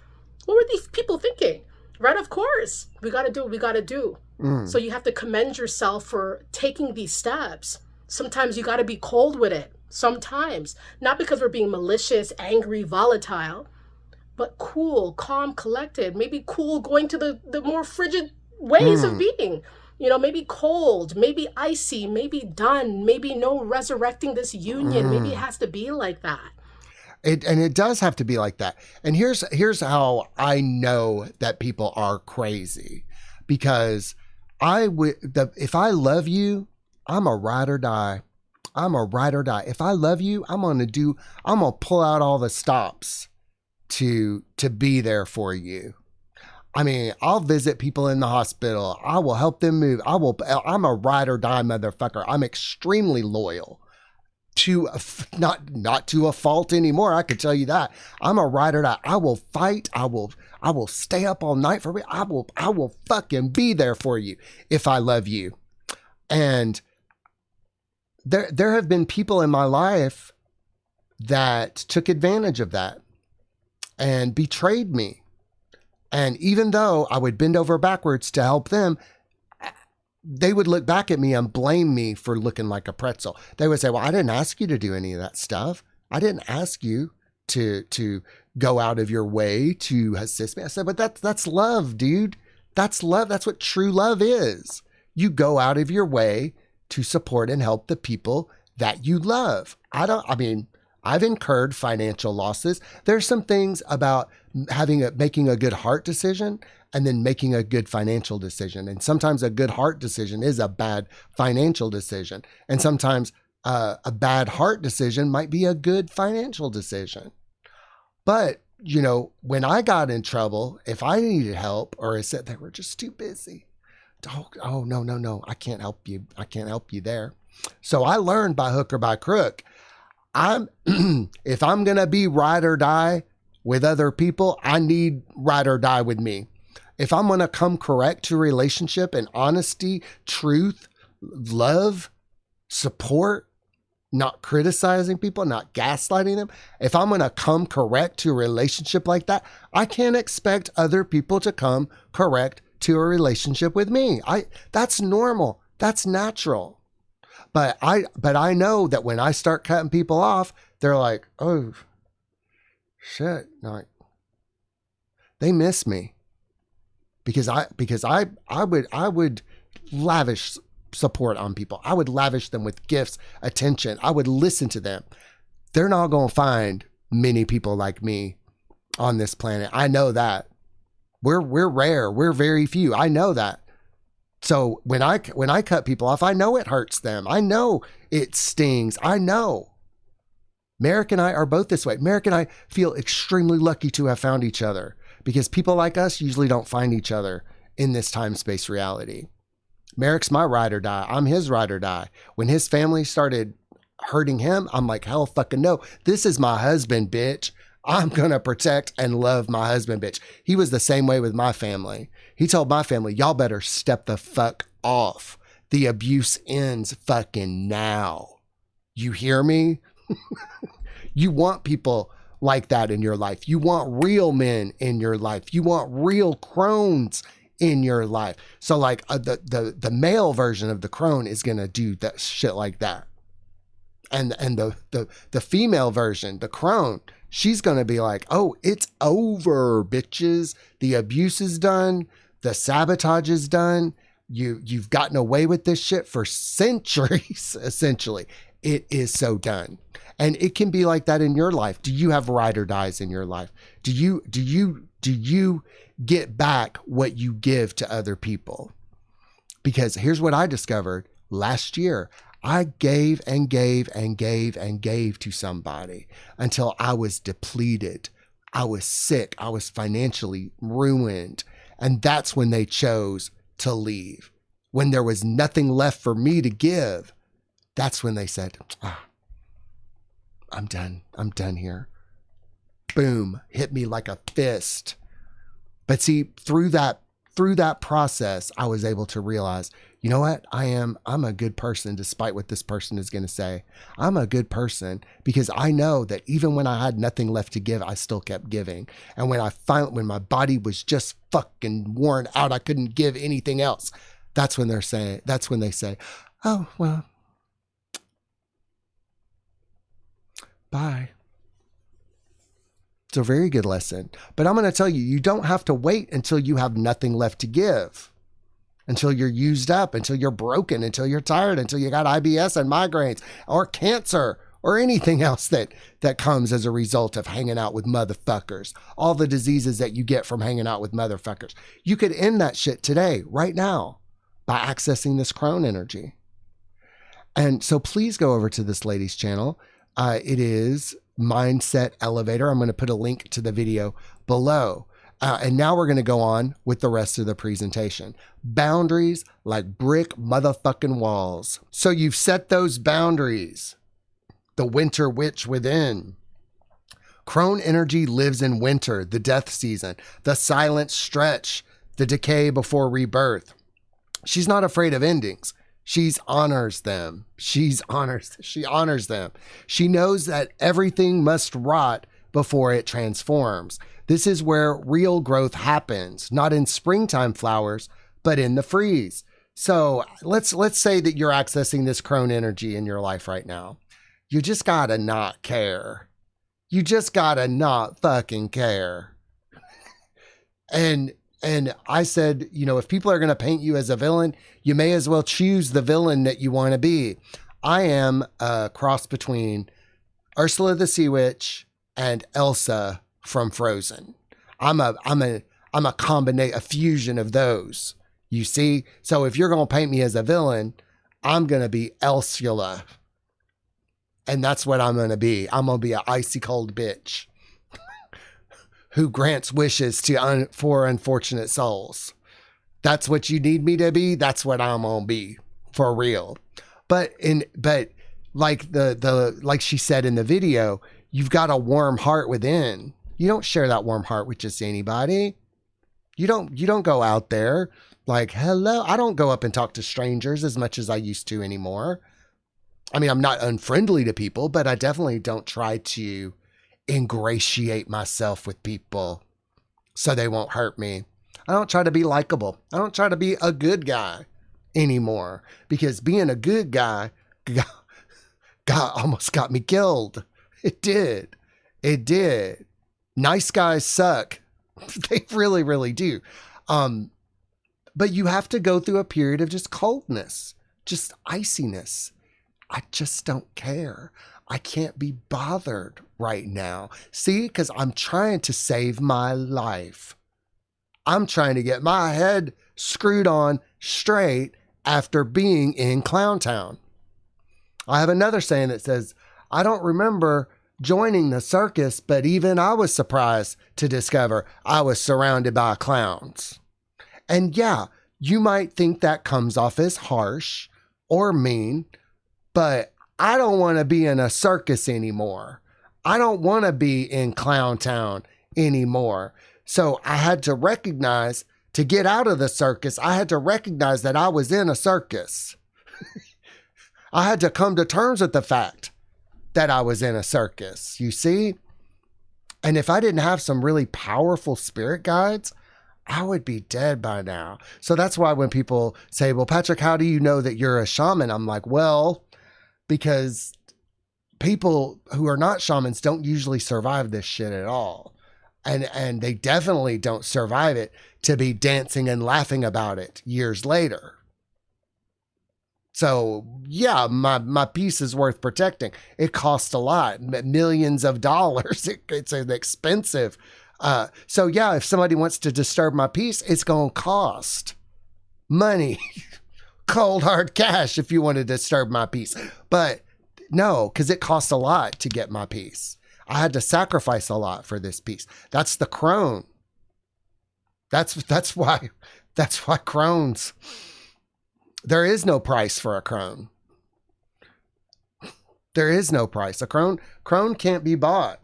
What were these people thinking? Right? Of course. We got to do what we got to do. So you have to commend yourself for taking these steps. Sometimes you got to be cold with it. Sometimes. Not because we're being malicious, angry, volatile, but cool, calm, collected, maybe cool going to the more frigid ways of being, maybe cold, maybe icy, maybe done, maybe no resurrecting this union. Maybe it has to be like that. It does have to be like that. And here's how I know that people are crazy, because if I love you, I'm a ride or die. I'm a ride or die. If I love you, I'm going to pull out all the stops to be there for you. I mean, I'll visit people in the hospital. I will help them move. I'm a ride or die motherfucker. I'm extremely loyal to not to a fault anymore. I could tell you that. I'm a ride or die. I will fight. I will stay up all night for you. I will fucking be there for you if I love you. And there have been people in my life that took advantage of that and betrayed me. And even though I would bend over backwards to help them, they would look back at me and blame me for looking like a pretzel. They would say, well, I didn't ask you to do any of that stuff. I didn't ask you to go out of your way to assist me. I said, but that's love, dude. That's love. That's what true love is. You go out of your way to support and help the people that you love. I've incurred financial losses. There's some things about making a good heart decision and then making a good financial decision. And sometimes a good heart decision is a bad financial decision. And sometimes a bad heart decision might be a good financial decision. But, when I got in trouble, if I needed help or I said they were just too busy, oh, no, I can't help you. I can't help you there. So I learned by hook or by crook. If I'm going to be ride or die with other people, I need ride or die with me. If I'm going to come correct to a relationship and honesty, truth, love, support, not criticizing people, not gaslighting them, if I'm going to come correct to a relationship like that, I can't expect other people to come correct to a relationship with me. That's normal. That's natural. But I know that when I start cutting people off, they're like, oh shit. Like, they miss me because I would lavish support on people. I would lavish them with gifts, attention. I would listen to them. They're not going to find many people like me on this planet. I know that. We're rare. We're very few. I know that. So when I cut people off, I know it hurts them. I know it stings. I know. Merrick and I are both this way. Merrick and I feel extremely lucky to have found each other because people like us usually don't find each other in this time-space reality. Merrick's my ride or die. I'm his ride or die. When his family started hurting him, I'm like, hell fucking no. This is my husband, bitch. I'm going to protect and love my husband, bitch. He was the same way with my family. He told my family, y'all better step the fuck off. The abuse ends fucking now. You hear me? You want people like that in your life. You want real men in your life. You want real crones in your life. So like the male version of the crone is going to do that shit like that. And the female version, the crone, she's going to be like, oh, it's over, bitches. The abuse is done. The sabotage is done. You've gotten away with this shit for centuries, essentially. It is so done. And it can be like that in your life. Do you have ride or dies in your life? Do you get back what you give to other people? Because here's what I discovered last year. I gave and gave and gave and gave to somebody until I was depleted. I was sick. I was financially ruined. And that's when they chose to leave. When there was nothing left for me to give, that's when they said, I'm done. I'm done here. Boom, hit me like a fist. But see, through that process, I was able to realize, you know what? I'm a good person, despite what this person is going to say. I'm a good person because I know that even when I had nothing left to give, I still kept giving. And when my body was just fucking worn out, I couldn't give anything else. That's when they say, oh, well, bye. It's a very good lesson. But I'm going to tell you, you don't have to wait until you have nothing left to give, until you're used up, until you're broken, until you're tired, until you got IBS and migraines or cancer or anything else that comes as a result of hanging out with motherfuckers. All the diseases that you get from hanging out with motherfuckers. You could end that shit today, right now, by accessing this crone energy. And so please go over to this lady's channel. It is Mindset Elevator. I'm going to put a link to the video below. And now we're going to go on with the rest of the presentation. Boundaries like brick motherfucking walls. So you've set those boundaries. The winter witch within. Crone energy lives in winter, the death season, the silent stretch, the decay before rebirth. She's not afraid of endings. She honors them. She honors them. She knows that everything must rot before it transforms. This is where real growth happens, not in springtime flowers, but in the freeze. So let's say that you're accessing this crone energy in your life right now. You just gotta not care. You just gotta not fucking care. And I said, you know, if people are going to paint you as a villain, you may as well choose the villain that you want to be. I am a cross between Ursula the Sea Witch and Elsa from Frozen. I'm a combination, a fusion of those. You see? So if you're going to paint me as a villain, I'm going to be Ursula. And that's what I'm going to be. I'm going to be an icy cold bitch who grants wishes for unfortunate souls. That's what you need me to be. That's what I'm gonna be, for real. But like like she said in the video, you've got a warm heart within. You don't share that warm heart with just anybody. You don't go out there like, hello. I don't go up and talk to strangers as much as I used to anymore. I mean, I'm not unfriendly to people, but I definitely don't try to ingratiate myself with people so they won't hurt me. I don't try to be likable. I don't try to be a good guy anymore, because being a good guy almost got me killed. It did. It did. Nice guys suck. They really, really do. But you have to go through a period of just coldness, just iciness. I just don't care. I can't be bothered right now. See, because I'm trying to save my life. I'm trying to get my head screwed on straight after being in Clown Town. I have another saying that says, I don't remember joining the circus, but even I was surprised to discover I was surrounded by clowns. And yeah, you might think that comes off as harsh or mean, but I don't want to be in a circus anymore. I don't want to be in Clown Town anymore. So I had to recognize, to get out of the circus, I had to recognize that I was in a circus. I had to come to terms with the fact that I was in a circus, you see? And if I didn't have some really powerful spirit guides, I would be dead by now. So that's why when people say, well, Patrick, how do you know that you're a shaman? I'm like, well, because people who are not shamans don't usually survive this shit at all. And they definitely don't survive it to be dancing and laughing about it years later. So yeah, my piece is worth protecting. It costs a lot, millions of dollars. It's expensive. So yeah, if somebody wants to disturb my peace, it's going to cost money, cold hard cash if you want to disturb my peace. But no, because it costs a lot to get my peace. I had to sacrifice a lot for this piece. That's the crone. That's why crones. There is no price for a crone. There is no price. A crone can't be bought.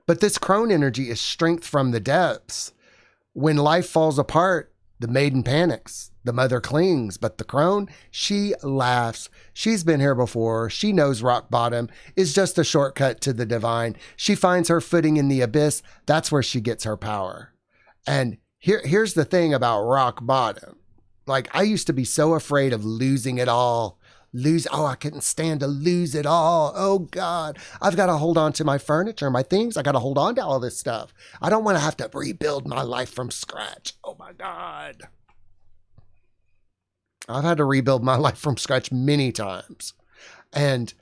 But this crone energy is strength from the depths. When life falls apart, the maiden panics. The mother clings, but the crone, she laughs. She's been here before. She knows rock bottom is just a shortcut to the divine. She finds her footing in the abyss. That's where she gets her power. And here's the thing about rock bottom. Like, I used to be so afraid of losing it all. I couldn't stand to lose it all. Oh God, I've got to hold on to my furniture, my things. I got to hold on to all this stuff. I don't want to have to rebuild my life from scratch. Oh my God. I've had to rebuild my life from scratch many times. And,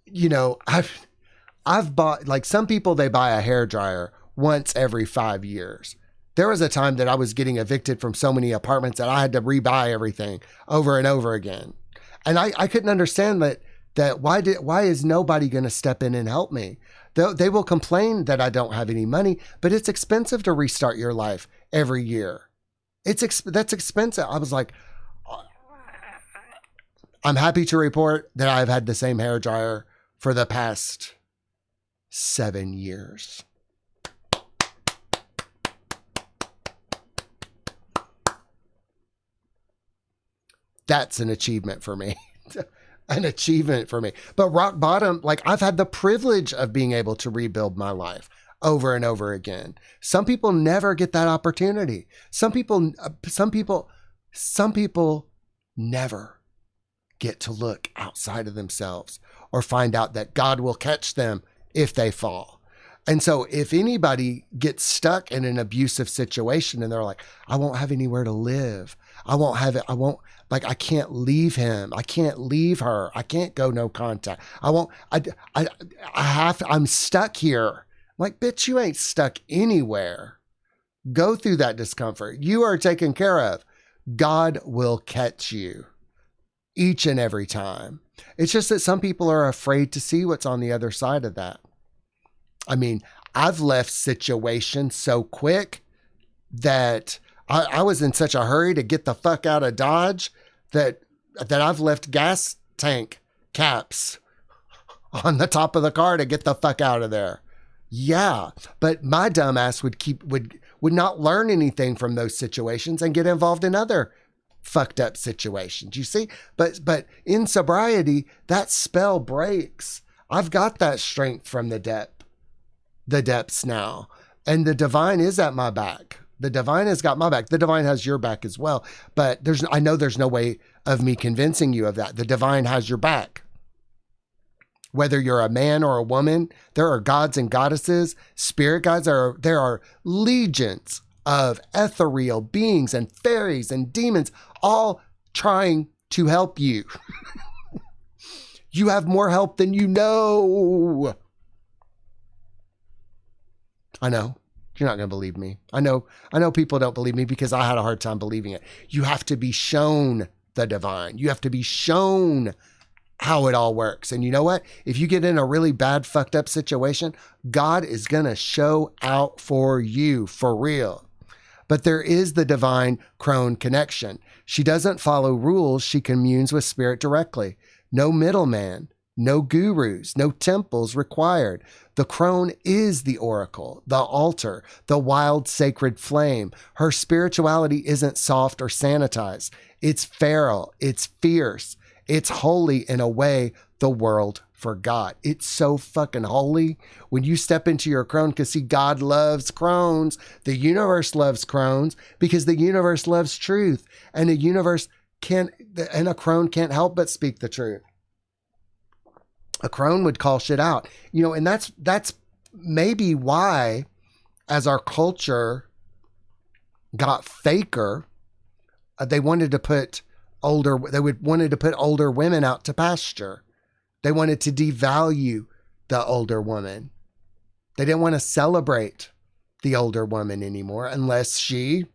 you know, I've bought, like, some people, they buy a hairdryer once every 5 years. There was a time that I was getting evicted from so many apartments that I had to rebuy everything over and over again. And I couldn't understand that why is nobody going to step in and help me? They will complain that I don't have any money, but it's expensive to restart your life every year. That's expensive. I was like, I'm happy to report that I've had the same hairdryer for the past 7 years. That's an achievement for me. An achievement for me. But rock bottom, like, I've had the privilege of being able to rebuild my life over and over again. Some people never get that opportunity. Some people never get to look outside of themselves or find out that God will catch them if they fall. And so if anybody gets stuck in an abusive situation and they're like, I won't have anywhere to live. I can't leave him. I can't leave her. I can't go no contact. I'm stuck here. I'm like, bitch, you ain't stuck anywhere. Go through that discomfort. You are taken care of. God will catch you each and every time. It's just that some people are afraid to see what's on the other side of that. I mean, I've left situations so quick that I was in such a hurry to get the fuck out of Dodge that I've left gas tank caps on the top of the car to get the fuck out of there. Yeah, but my dumbass would not learn anything from those situations and get involved in other fucked up situations. You see? But in sobriety, that spell breaks. I've got that strength from the depths now. And the divine is at my back. The divine has got my back. The divine has your back as well. But I know there's no way of me convincing you of that. The divine has your back. Whether you're a man or a woman, there are gods and goddesses, spirit guides. There are legions of ethereal beings and fairies and demons all trying to help you. You have more help than you know. I know. You're not going to believe me. I know people don't believe me because I had a hard time believing it. You have to be shown the divine. You have to be shown how it all works. And you know what? If you get in a really bad, fucked up situation, God is going to show out for you for real. But there is the divine crone connection. She doesn't follow rules. She communes with spirit directly. No middleman, no gurus, no temples required. The crone is the oracle, the altar, the wild sacred flame. Her spirituality isn't soft or sanitized. It's feral. It's fierce. It's holy in a way the world forgot. It's so fucking holy when you step into your crone, because see, God loves crones. The universe loves crones because the universe loves truth, and a crone can't help but speak the truth. A crone would call shit out, and that's maybe why, as our culture got faker, they wanted to put older women out to pasture. They wanted to devalue the older woman. They didn't want to celebrate the older woman anymore unless she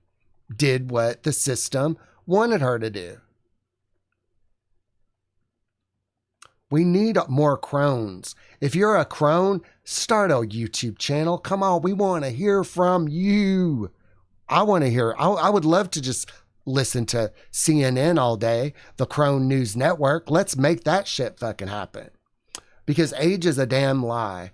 did what the system wanted her to do. We need more crones. If you're a crone, start a YouTube channel. Come on, we want to hear from you. I want to hear. I would love to just listen to CNN all day, the Crone News Network. Let's make that shit fucking happen. Because age is a damn lie.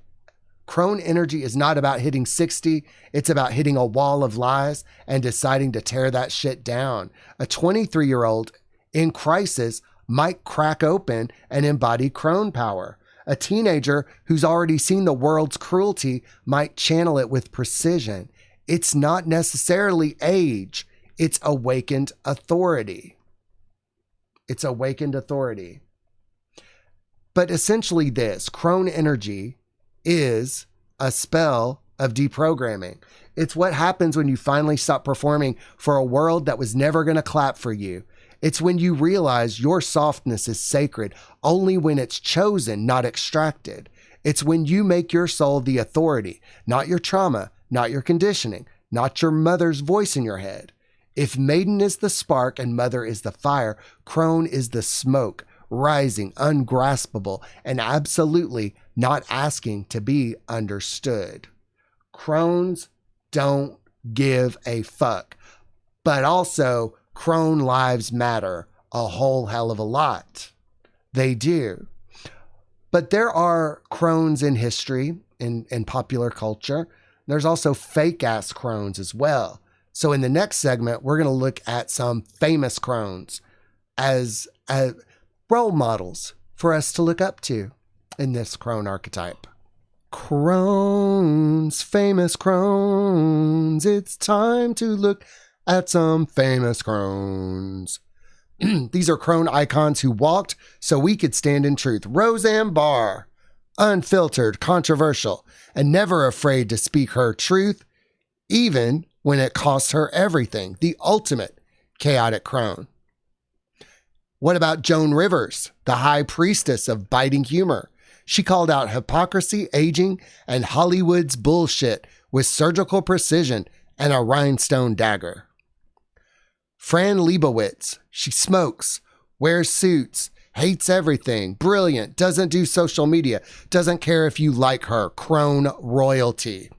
Crone energy is not about hitting 60. It's about hitting a wall of lies and deciding to tear that shit down. A 23-year-old in crisis might crack open and embody crone power. A teenager who's already seen the world's cruelty might channel it with precision. It's not necessarily age. It's awakened authority. It's awakened authority. But essentially this, crone energy is a spell of deprogramming. It's what happens when you finally stop performing for a world that was never going to clap for you. It's when you realize your softness is sacred only when it's chosen, not extracted. It's when you make your soul the authority, not your trauma, not your conditioning, not your mother's voice in your head. If maiden is the spark and mother is the fire, crone is the smoke, rising, ungraspable, and absolutely not asking to be understood. Crones don't give a fuck, but also crone lives matter a whole hell of a lot. They do. But there are crones in history, in popular culture. There's also fake ass crones as well. So in the next segment, we're going to look at some famous crones as role models for us to look up to in this crone archetype. Crones, famous crones. It's time to look at some famous crones. These are crone icons who walked so we could stand in truth. Roseanne Barr, unfiltered, controversial, and never afraid to speak her truth, even when it cost her everything. The ultimate chaotic crone. What about Joan Rivers, the high priestess of biting humor? She called out hypocrisy, aging, and Hollywood's bullshit with surgical precision and a rhinestone dagger. Fran Lebowitz, she smokes, wears suits, hates everything, brilliant, doesn't do social media, doesn't care if you like her, crone royalty.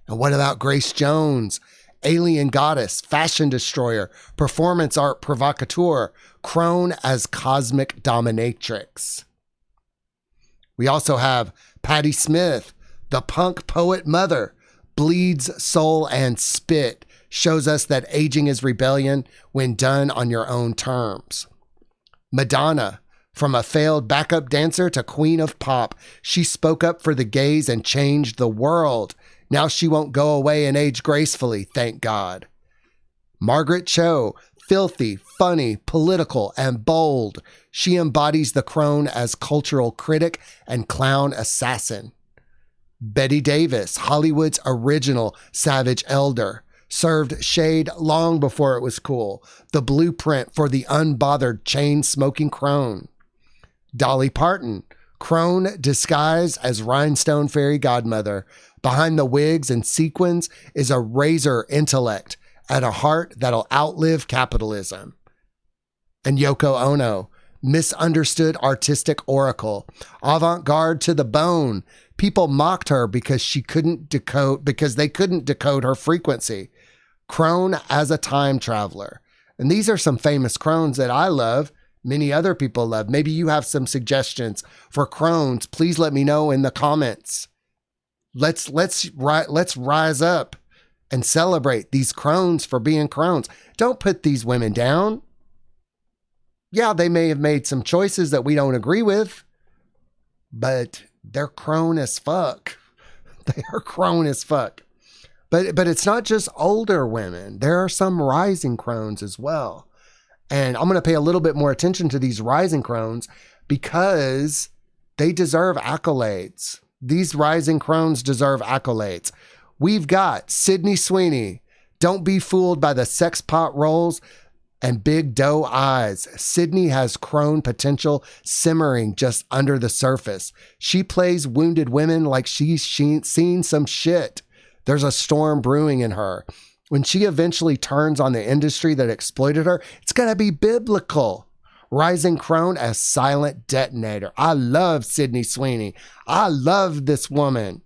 And what about Grace Jones, alien goddess, fashion destroyer, performance art provocateur, crone as cosmic dominatrix? We also have Patti Smith, the punk poet mother, bleeds soul and spit, shows us that aging is rebellion when done on your own terms. Madonna, from a failed backup dancer to queen of pop, she spoke up for the gays and changed the world. Now she won't go away and age gracefully, thank God. Margaret Cho, filthy, funny, political, and bold. She embodies the crone as cultural critic and clown assassin. Betty Davis, Hollywood's original savage elder, served shade long before it was cool, the blueprint for the unbothered chain-smoking crone. Dolly Parton, crone disguised as rhinestone fairy godmother. Behind the wigs and sequins is a razor intellect at a heart that'll outlive capitalism. And Yoko Ono, misunderstood artistic oracle, avant-garde to the bone. People mocked her because they couldn't decode her frequency. Crone as a time traveler. And these are some famous crones that I love. Many other people love. Maybe you have some suggestions for crones. Please let me know in the comments. Let's rise up and celebrate these crones for being crones. Don't put these women down. Yeah, they may have made some choices that we don't agree with, but they're crone as fuck. They are crone as fuck. But it's not just older women. There are some rising crones as well. And I'm going to pay a little bit more attention to these rising crones because they deserve accolades. These rising crones deserve accolades. We've got Sydney Sweeney. Don't be fooled by the sex pot rolls and big doe eyes. Sydney has crone potential simmering just under the surface. She plays wounded women like she's seen some shit. There's a storm brewing in her. When she eventually turns on the industry that exploited her, it's going to be biblical. Rising crone as silent detonator. I love Sydney Sweeney. I love this woman.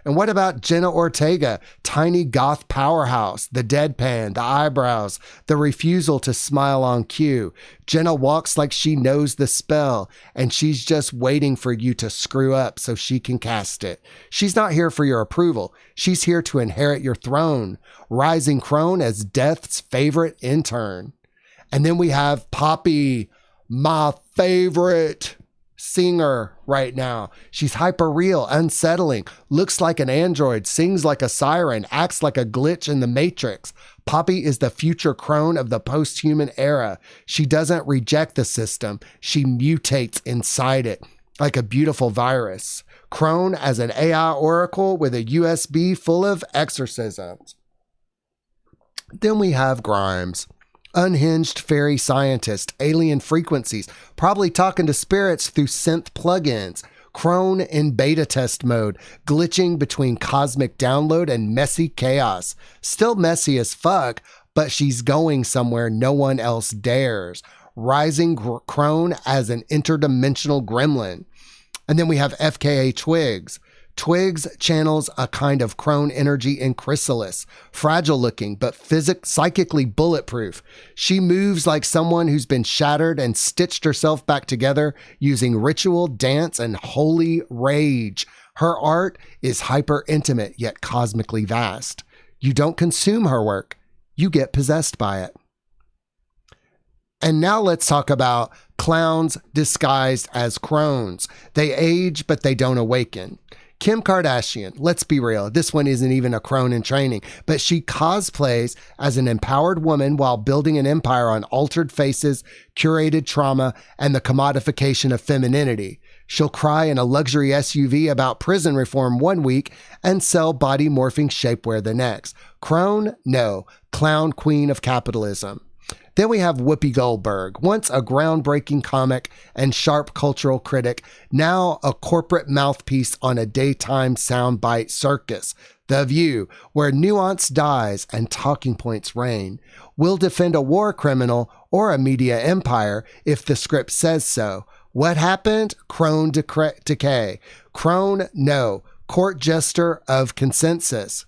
And what about Jenna Ortega? Tiny goth powerhouse, the deadpan, the eyebrows, the refusal to smile on cue. Jenna walks like she knows the spell, and she's just waiting for you to screw up so she can cast it. She's not here for your approval. She's here to inherit your throne. Rising crone as death's favorite intern. And then we have Poppy, my favorite singer right now. She's hyper real, unsettling, looks like an android, sings like a siren, acts like a glitch in the Matrix. Poppy is the future crone of the post-human era. She doesn't reject the system. She mutates inside it like a beautiful virus. Crone as an AI oracle with a USB full of exorcisms. Then we have Grimes. Unhinged fairy scientist, alien frequencies, probably talking to spirits through synth plugins. Crone in beta test mode, glitching between cosmic download and messy chaos. Still messy as fuck, but she's going somewhere no one else dares. Rising crone as an interdimensional gremlin. And then we have FKA Twigs. Twigs channels a kind of crone energy in Chrysalis, fragile looking, but psychically bulletproof. She moves like someone who's been shattered and stitched herself back together using ritual, dance, and holy rage. Her art is hyper intimate yet cosmically vast. You don't consume her work, you get possessed by it. And now let's talk about clowns disguised as crones. They age, but they don't awaken. Kim Kardashian, let's be real, this one isn't even a crone in training, but she cosplays as an empowered woman while building an empire on altered faces, curated trauma, and the commodification of femininity. She'll cry in a luxury SUV about prison reform one week and sell body morphing shapewear the next. Crone? No. Clown queen of capitalism. Then we have Whoopi Goldberg, once a groundbreaking comic and sharp cultural critic, now a corporate mouthpiece on a daytime soundbite circus. The View, where nuance dies and talking points reign. We'll defend a war criminal or a media empire if the script says so. What happened? Crone decay. Crone? No. Court jester of consensus.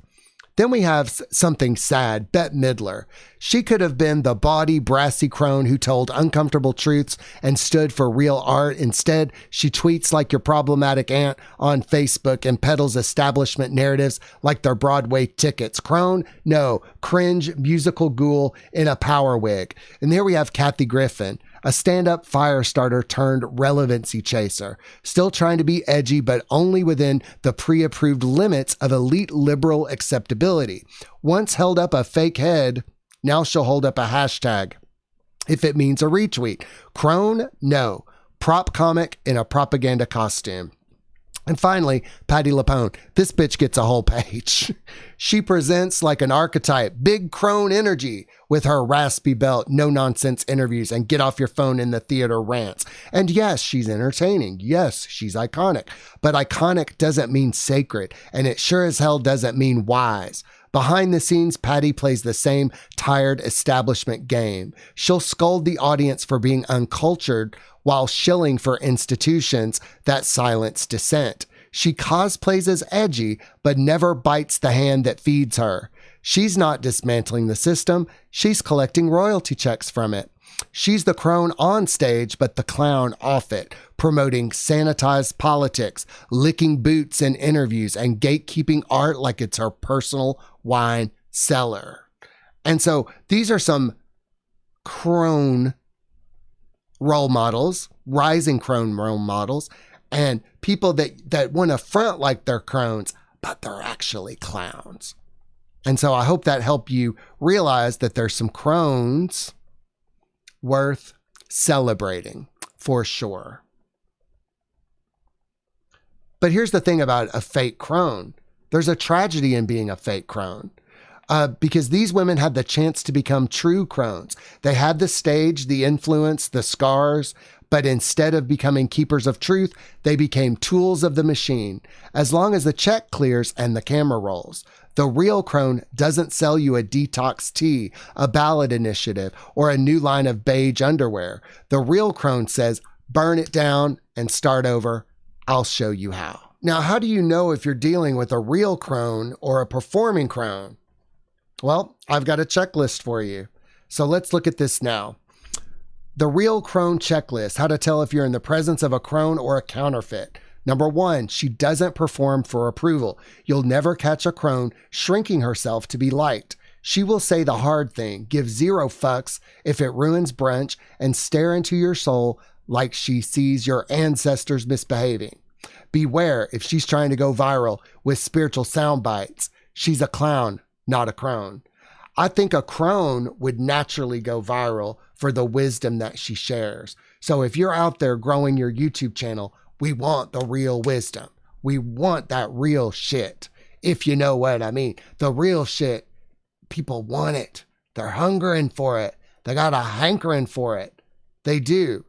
Then we have something sad, Bette Midler. She could have been the bawdy, brassy crone who told uncomfortable truths and stood for real art. Instead, she tweets like your problematic aunt on Facebook and peddles establishment narratives like they're Broadway tickets. Crone? No, cringe musical ghoul in a power wig. And here we have Kathy Griffin, a stand-up fire starter turned relevancy chaser, still trying to be edgy, but only within the pre-approved limits of elite liberal acceptability. Once held up a fake head, now she'll hold up a hashtag if it means a retweet. Crone? No. Prop comic in a propaganda costume. And finally, Patti LuPone. This bitch gets a whole page. She presents like an archetype, big crone energy with her raspy belt, no-nonsense interviews, and get off your phone in the theater rants. And yes, she's entertaining. Yes, she's iconic. But iconic doesn't mean sacred, and it sure as hell doesn't mean wise. Behind the scenes, Patti plays the same tired establishment game. She'll scold the audience for being uncultured while shilling for institutions that silence dissent. She cosplays as edgy, but never bites the hand that feeds her. She's not dismantling the system. She's collecting royalty checks from it. She's the crone on stage, but the clown off it, promoting sanitized politics, licking boots in interviews, and gatekeeping art like it's her personal wine cellar. And so these are some crone role models, rising crone role models, and people that want to front like they're crones, but they're actually clowns. And so I hope that helped you realize that there's some crones worth celebrating for sure. But here's the thing about a fake crone. There's a tragedy in being a fake crone. Because these women had the chance to become true crones. They had the stage, the influence, the scars, but instead of becoming keepers of truth, they became tools of the machine. As long as the check clears and the camera rolls. The real crone doesn't sell you a detox tea, a ballot initiative, or a new line of beige underwear. The real crone says, burn it down and start over. I'll show you how. Now, how do you know if you're dealing with a real crone or a performing crone? Well, I've got a checklist for you. So let's look at this now. The real crone checklist, how to tell if you're in the presence of a crone or a counterfeit. Number 1, she doesn't perform for approval. You'll never catch a crone shrinking herself to be liked. She will say the hard thing, give 0 fucks if it ruins brunch, and stare into your soul like she sees your ancestors misbehaving. Beware if she's trying to go viral with spiritual sound bites. She's a clown, not a crone. I think a crone would naturally go viral for the wisdom that she shares. So if you're out there growing your YouTube channel, we want the real wisdom. We want that real shit, if you know what I mean. The real shit, people want it. They're hungering for it. They got a hankering for it. They do.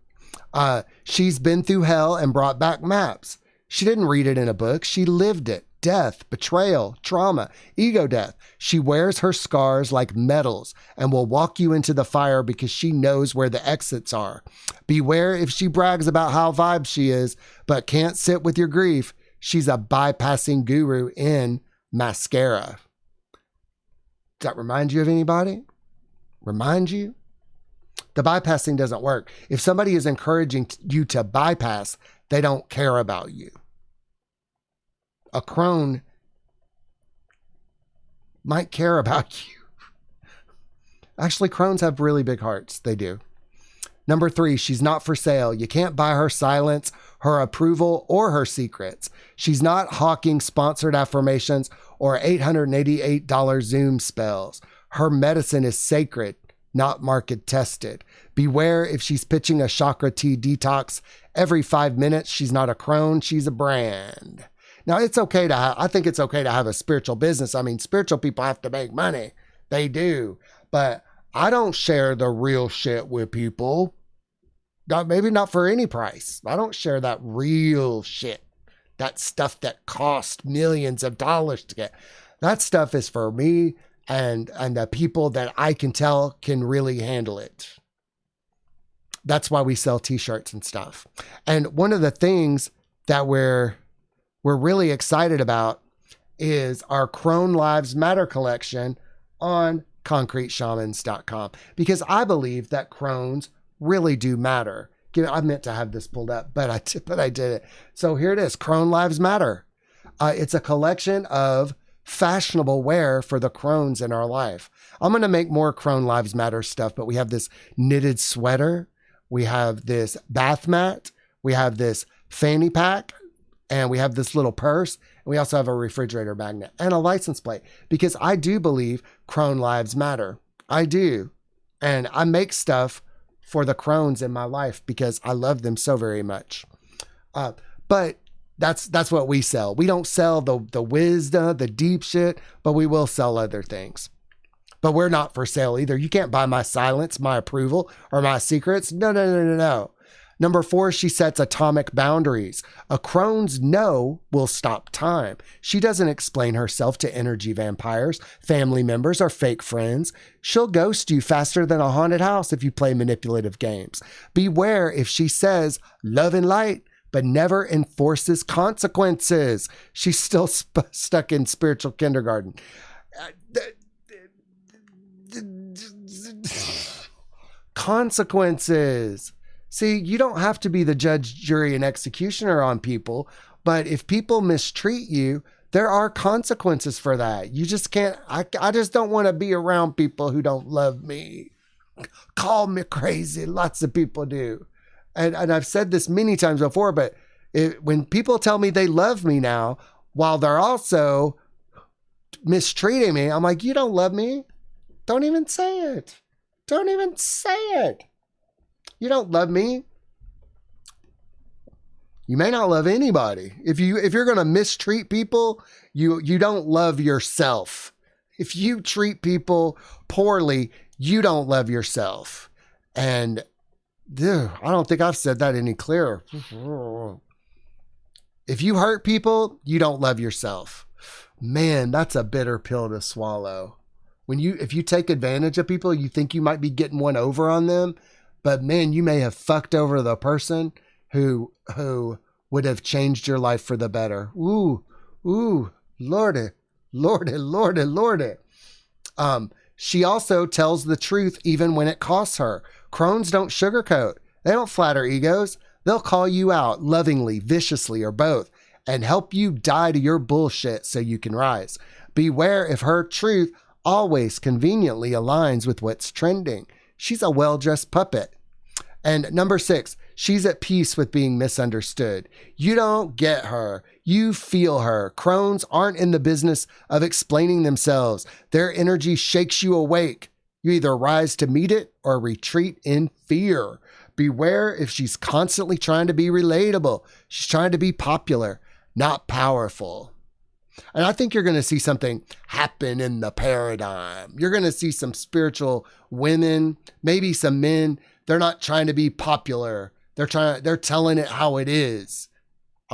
She's been through hell and brought back maps. She didn't read it in a book. She lived it. Death, betrayal, trauma, ego death. She wears her scars like medals and will walk you into the fire because she knows where the exits are. Beware if she brags about how vibe she is, but can't sit with your grief. She's a bypassing guru in mascara. Does that remind you of anybody? Remind you? The bypassing doesn't work. If somebody is encouraging you to bypass, they don't care about you. A crone might care about you. Actually, crones have really big hearts. They do. Number 3, she's not for sale. You can't buy her silence, her approval, or her secrets. She's not hawking sponsored affirmations or $888 Zoom spells. Her medicine is sacred, not market tested. Beware if she's pitching a chakra tea detox every 5 minutes. She's not a crone, she's a brand. Now, it's okay I think it's okay to have a spiritual business. I mean, spiritual people have to make money. They do. But I don't share the real shit with people. Maybe not for any price. I don't share that real shit. That stuff that cost millions of dollars to get. That stuff is for me and the people that I can tell can really handle it. That's why we sell t-shirts and stuff. And one of the things that we're really excited about is our Crone Lives Matter collection on concreteshamans.com, because I believe that crones really do matter. I meant to have this pulled up, but I did it. So here it is, Crone Lives Matter. It's a collection of fashionable wear for the crones in our life. I'm going to make more Crone Lives Matter stuff, but we have this knitted sweater. We have this bath mat. We have this fanny pack, and we have this little purse. And we also have a refrigerator magnet and a license plate, because I do believe Crone Lives Matter. I do. And I make stuff for the crones in my life because I love them so very much. But that's what we sell. We don't sell the wisdom, the deep shit, but we will sell other things. But we're not for sale either. You can't buy my silence, my approval, or my secrets. No. Number 4, she sets atomic boundaries. A crone's no will stop time. She doesn't explain herself to energy vampires, family members, or fake friends. She'll ghost you faster than a haunted house if you play manipulative games. Beware if she says love and light, but never enforces consequences. She's still stuck in spiritual kindergarten. Consequences. See, you don't have to be the judge, jury, and executioner on people, but if people mistreat you, there are consequences for that. You just can't, I just don't want to be around people who don't love me. Call me crazy. Lots of people do. And I've said this many times before, but when people tell me they love me now, while they're also mistreating me, I'm like, you don't love me. Don't even say it. Don't even say it. You don't love me. You may not love anybody. If you're going to mistreat people, you don't love yourself. If you treat people poorly, you don't love yourself. And I don't think I've said that any clearer. If you hurt people, you don't love yourself. Man, that's a bitter pill to swallow. If you take advantage of people, you think you might be getting one over on them. But man, you may have fucked over the person who would have changed your life for the better. Ooh, Lordy. She also tells the truth even when it costs her. Crones don't sugarcoat. They don't flatter egos. They'll call you out lovingly, viciously, or both, and help you die to your bullshit so you can rise. Beware if her truth always conveniently aligns with what's trending. She's a well-dressed puppet. And number 6, she's at peace with being misunderstood. You don't get her. You feel her. Crones aren't in the business of explaining themselves. Their energy shakes you awake. You either rise to meet it or retreat in fear. Beware if she's constantly trying to be relatable. She's trying to be popular, not powerful. And I think you're going to see something happen in the paradigm. You're going to see some spiritual women, maybe some men. They're not trying to be popular. They're telling it how it is.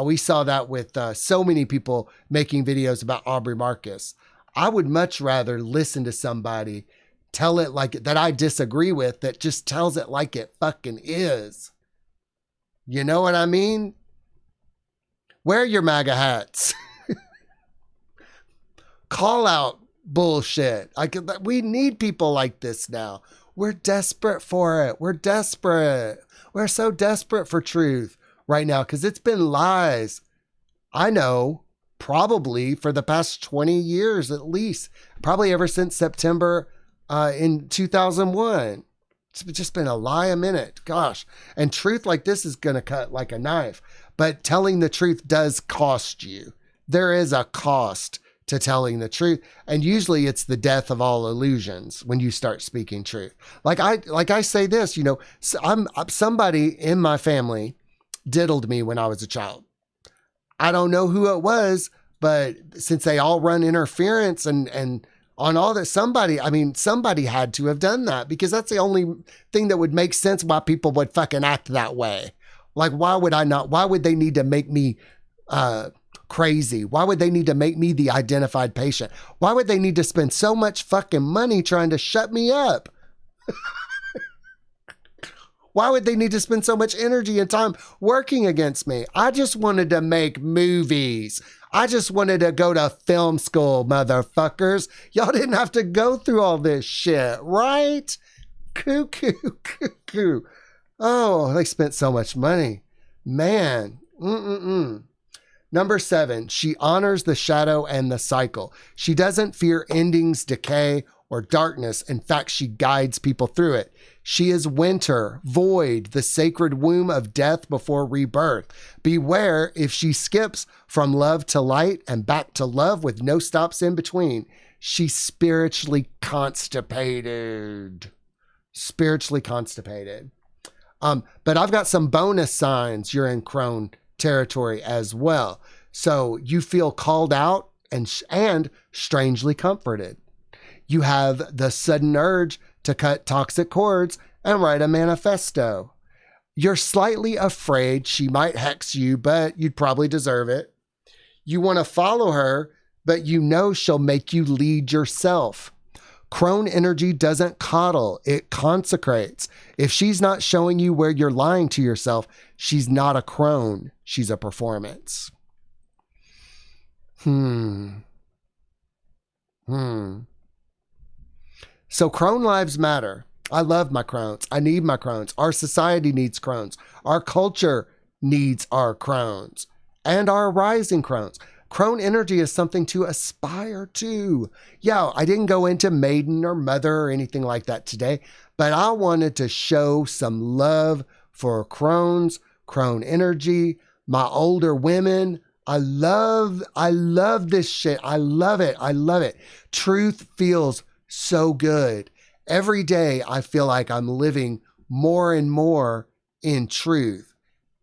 We saw that with so many people making videos about Aubrey Marcus. I would much rather listen to somebody tell it like that I disagree with, that just tells it like it fucking is. You know what I mean? Wear your MAGA hats. Call out bullshit. We need people like this now. We're desperate for it. We're desperate. We're so desperate for truth right now because it's been lies. I know, probably for the past 20 years at least, probably ever since September in 2001. It's just been a lie a minute. Gosh. And truth like this is going to cut like a knife. But telling the truth does cost you. There is a cost to telling the truth. And usually it's the death of all illusions when you start speaking truth. Like I say this, you know, somebody in my family diddled me when I was a child. I don't know who it was, but since they all run interference and on all that, somebody had to have done that, because that's the only thing that would make sense why people would fucking act that way. Like, why would they need to make me crazy? Why would they need to make me the identified patient? Why would they need to spend so much fucking money trying to shut me up? Why would they need to spend so much energy and time working against me? I just wanted to make movies. I just wanted to go to film school, motherfuckers. Y'all didn't have to go through all this shit, right? Cuckoo, cuckoo. Oh, they spent so much money. Man. Number 7, she honors the shadow and the cycle. She doesn't fear endings, decay, or darkness. In fact, she guides people through it. She is winter, void, the sacred womb of death before rebirth. Beware if she skips from love to light and back to love with no stops in between. She's spiritually constipated. Spiritually constipated. But I've got some bonus signs you're in Crone territory as well. So you feel called out and strangely comforted. You have the sudden urge to cut toxic cords and write a manifesto. You're slightly afraid she might hex you, but you'd probably deserve it. You want to follow her, but you know she'll make you lead yourself. Crone energy doesn't coddle, it consecrates. If she's not showing you where you're lying to yourself, she's not a crone, she's a performance. So crone lives matter. I love my crones. I need my crones. Our society needs crones. Our culture needs our crones and our rising crones. Crone energy is something to aspire to. Yeah, I didn't go into maiden or mother or anything like that today, but I wanted to show some love for crones, crone energy, my older women. I love this shit. I love it. I love it. Truth feels so good. Every day I feel like I'm living more and more in truth,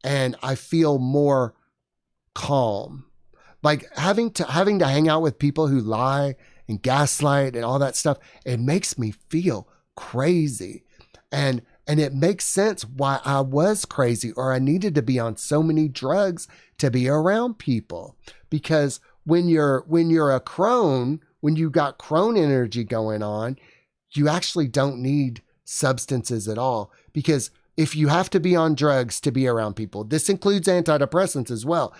and I feel more calm. Like having to hang out with people who lie and gaslight and all that stuff, it makes me feel crazy. And it makes sense why I was crazy or I needed to be on so many drugs to be around people. Because when you're a crone, when you got crone energy going on, you actually don't need substances at all. Because if you have to be on drugs to be around people, this includes antidepressants as well,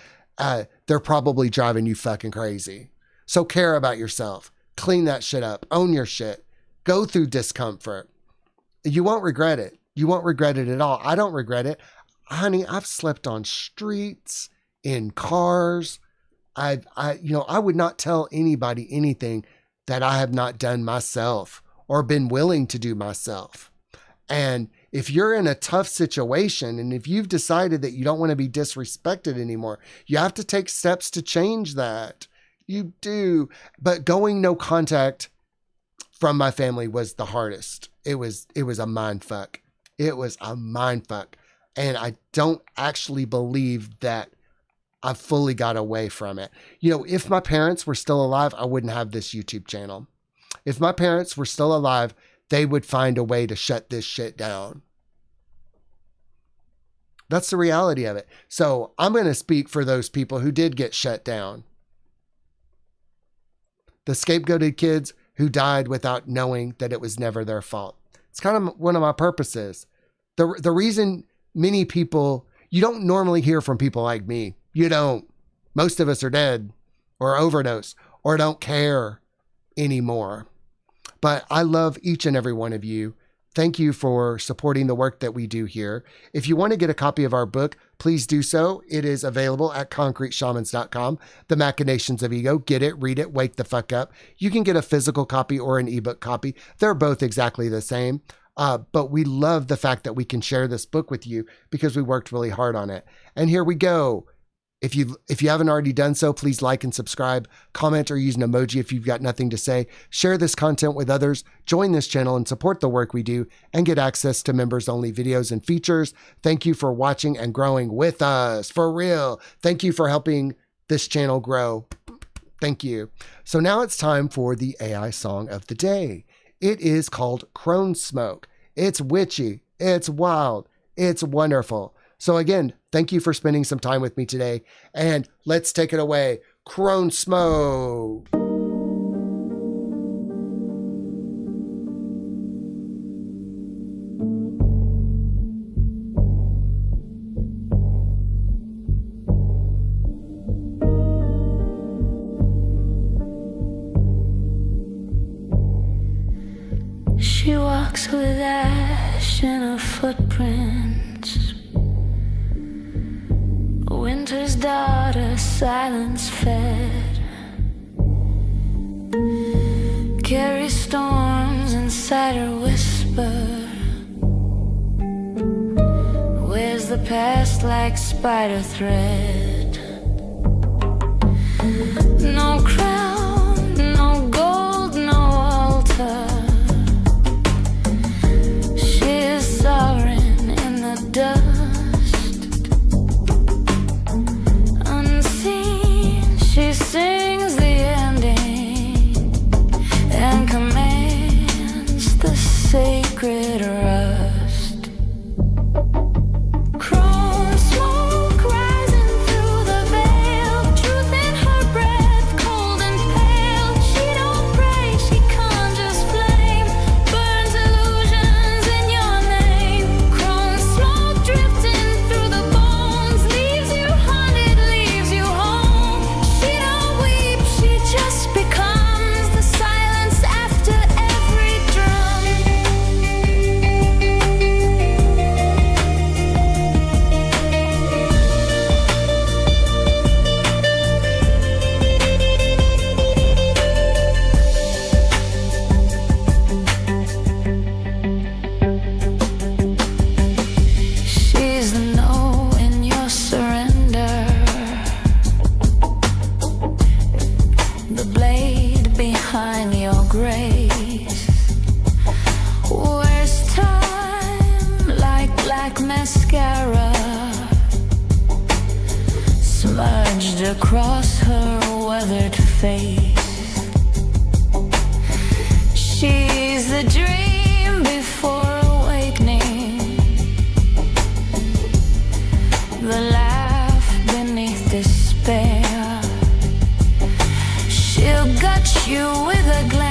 they're probably driving you fucking crazy. So care about yourself. Clean that shit up. Own your shit. Go through discomfort. You won't regret it. You won't regret it at all. I don't regret it. Honey, I've slept on streets, in cars. I would not tell anybody anything that I have not done myself or been willing to do myself. And if you're in a tough situation and if you've decided that you don't want to be disrespected anymore, you have to take steps to change that. You do. But going no contact from my family was the hardest. It was a mind fuck. It was a mind fuck. And I don't actually believe that I fully got away from it. You know, if my parents were still alive, I wouldn't have this YouTube channel. If my parents were still alive, they would find a way to shut this shit down. That's the reality of it. So I'm going to speak for those people who did get shut down. The scapegoated kids who died without knowing that it was never their fault. It's kind of one of my purposes. The reason many people, you don't normally hear from people like me. You don't. Most of us are dead or overdose or don't care anymore. But I love each and every one of you. Thank you for supporting the work that we do here. If you want to get a copy of our book, please do so. It is available at concreteshamans.com. The Machinations of Ego. Get it, read it, wake the fuck up. You can get a physical copy or an ebook copy. They're both exactly the same. But we love the fact that we can share this book with you because we worked really hard on it. And here we go. If you haven't already done so, please like and subscribe, comment or use an emoji if you've got nothing to say, share this content with others, join this channel and support the work we do and get access to members only videos and features. Thank you for watching and growing with us. For real. Thank you for helping this channel grow. Thank you. So now it's time for the AI song of the day. It is called Crone Smoke. It's witchy. It's wild. It's wonderful. So again, thank you for spending some time with me today, and let's take it away. Crone Smoke. walks with ash in her footprints. Winter's daughter, silence fed, carries storms inside her whisper. Wears the past like spider thread. No crown, no gold, no altar. She is sovereign in the dust. Unseen, she sings the ending and commands the sacred rust. Crone smoke rising through the veil, truth in her breath, cold and pale. She don't pray, she conjures flame, burns illusions in your name. Crone smoke drifting through the bones, leaves you haunted, leaves you home. She don't weep, she just becomes the silence after every drum. She's the no in your surrender, the blade behind your grace. Wears time like black mascara, smudged across her weathered face. She's the dream before awakening, the laugh beneath despair. She'll gut you with a glance.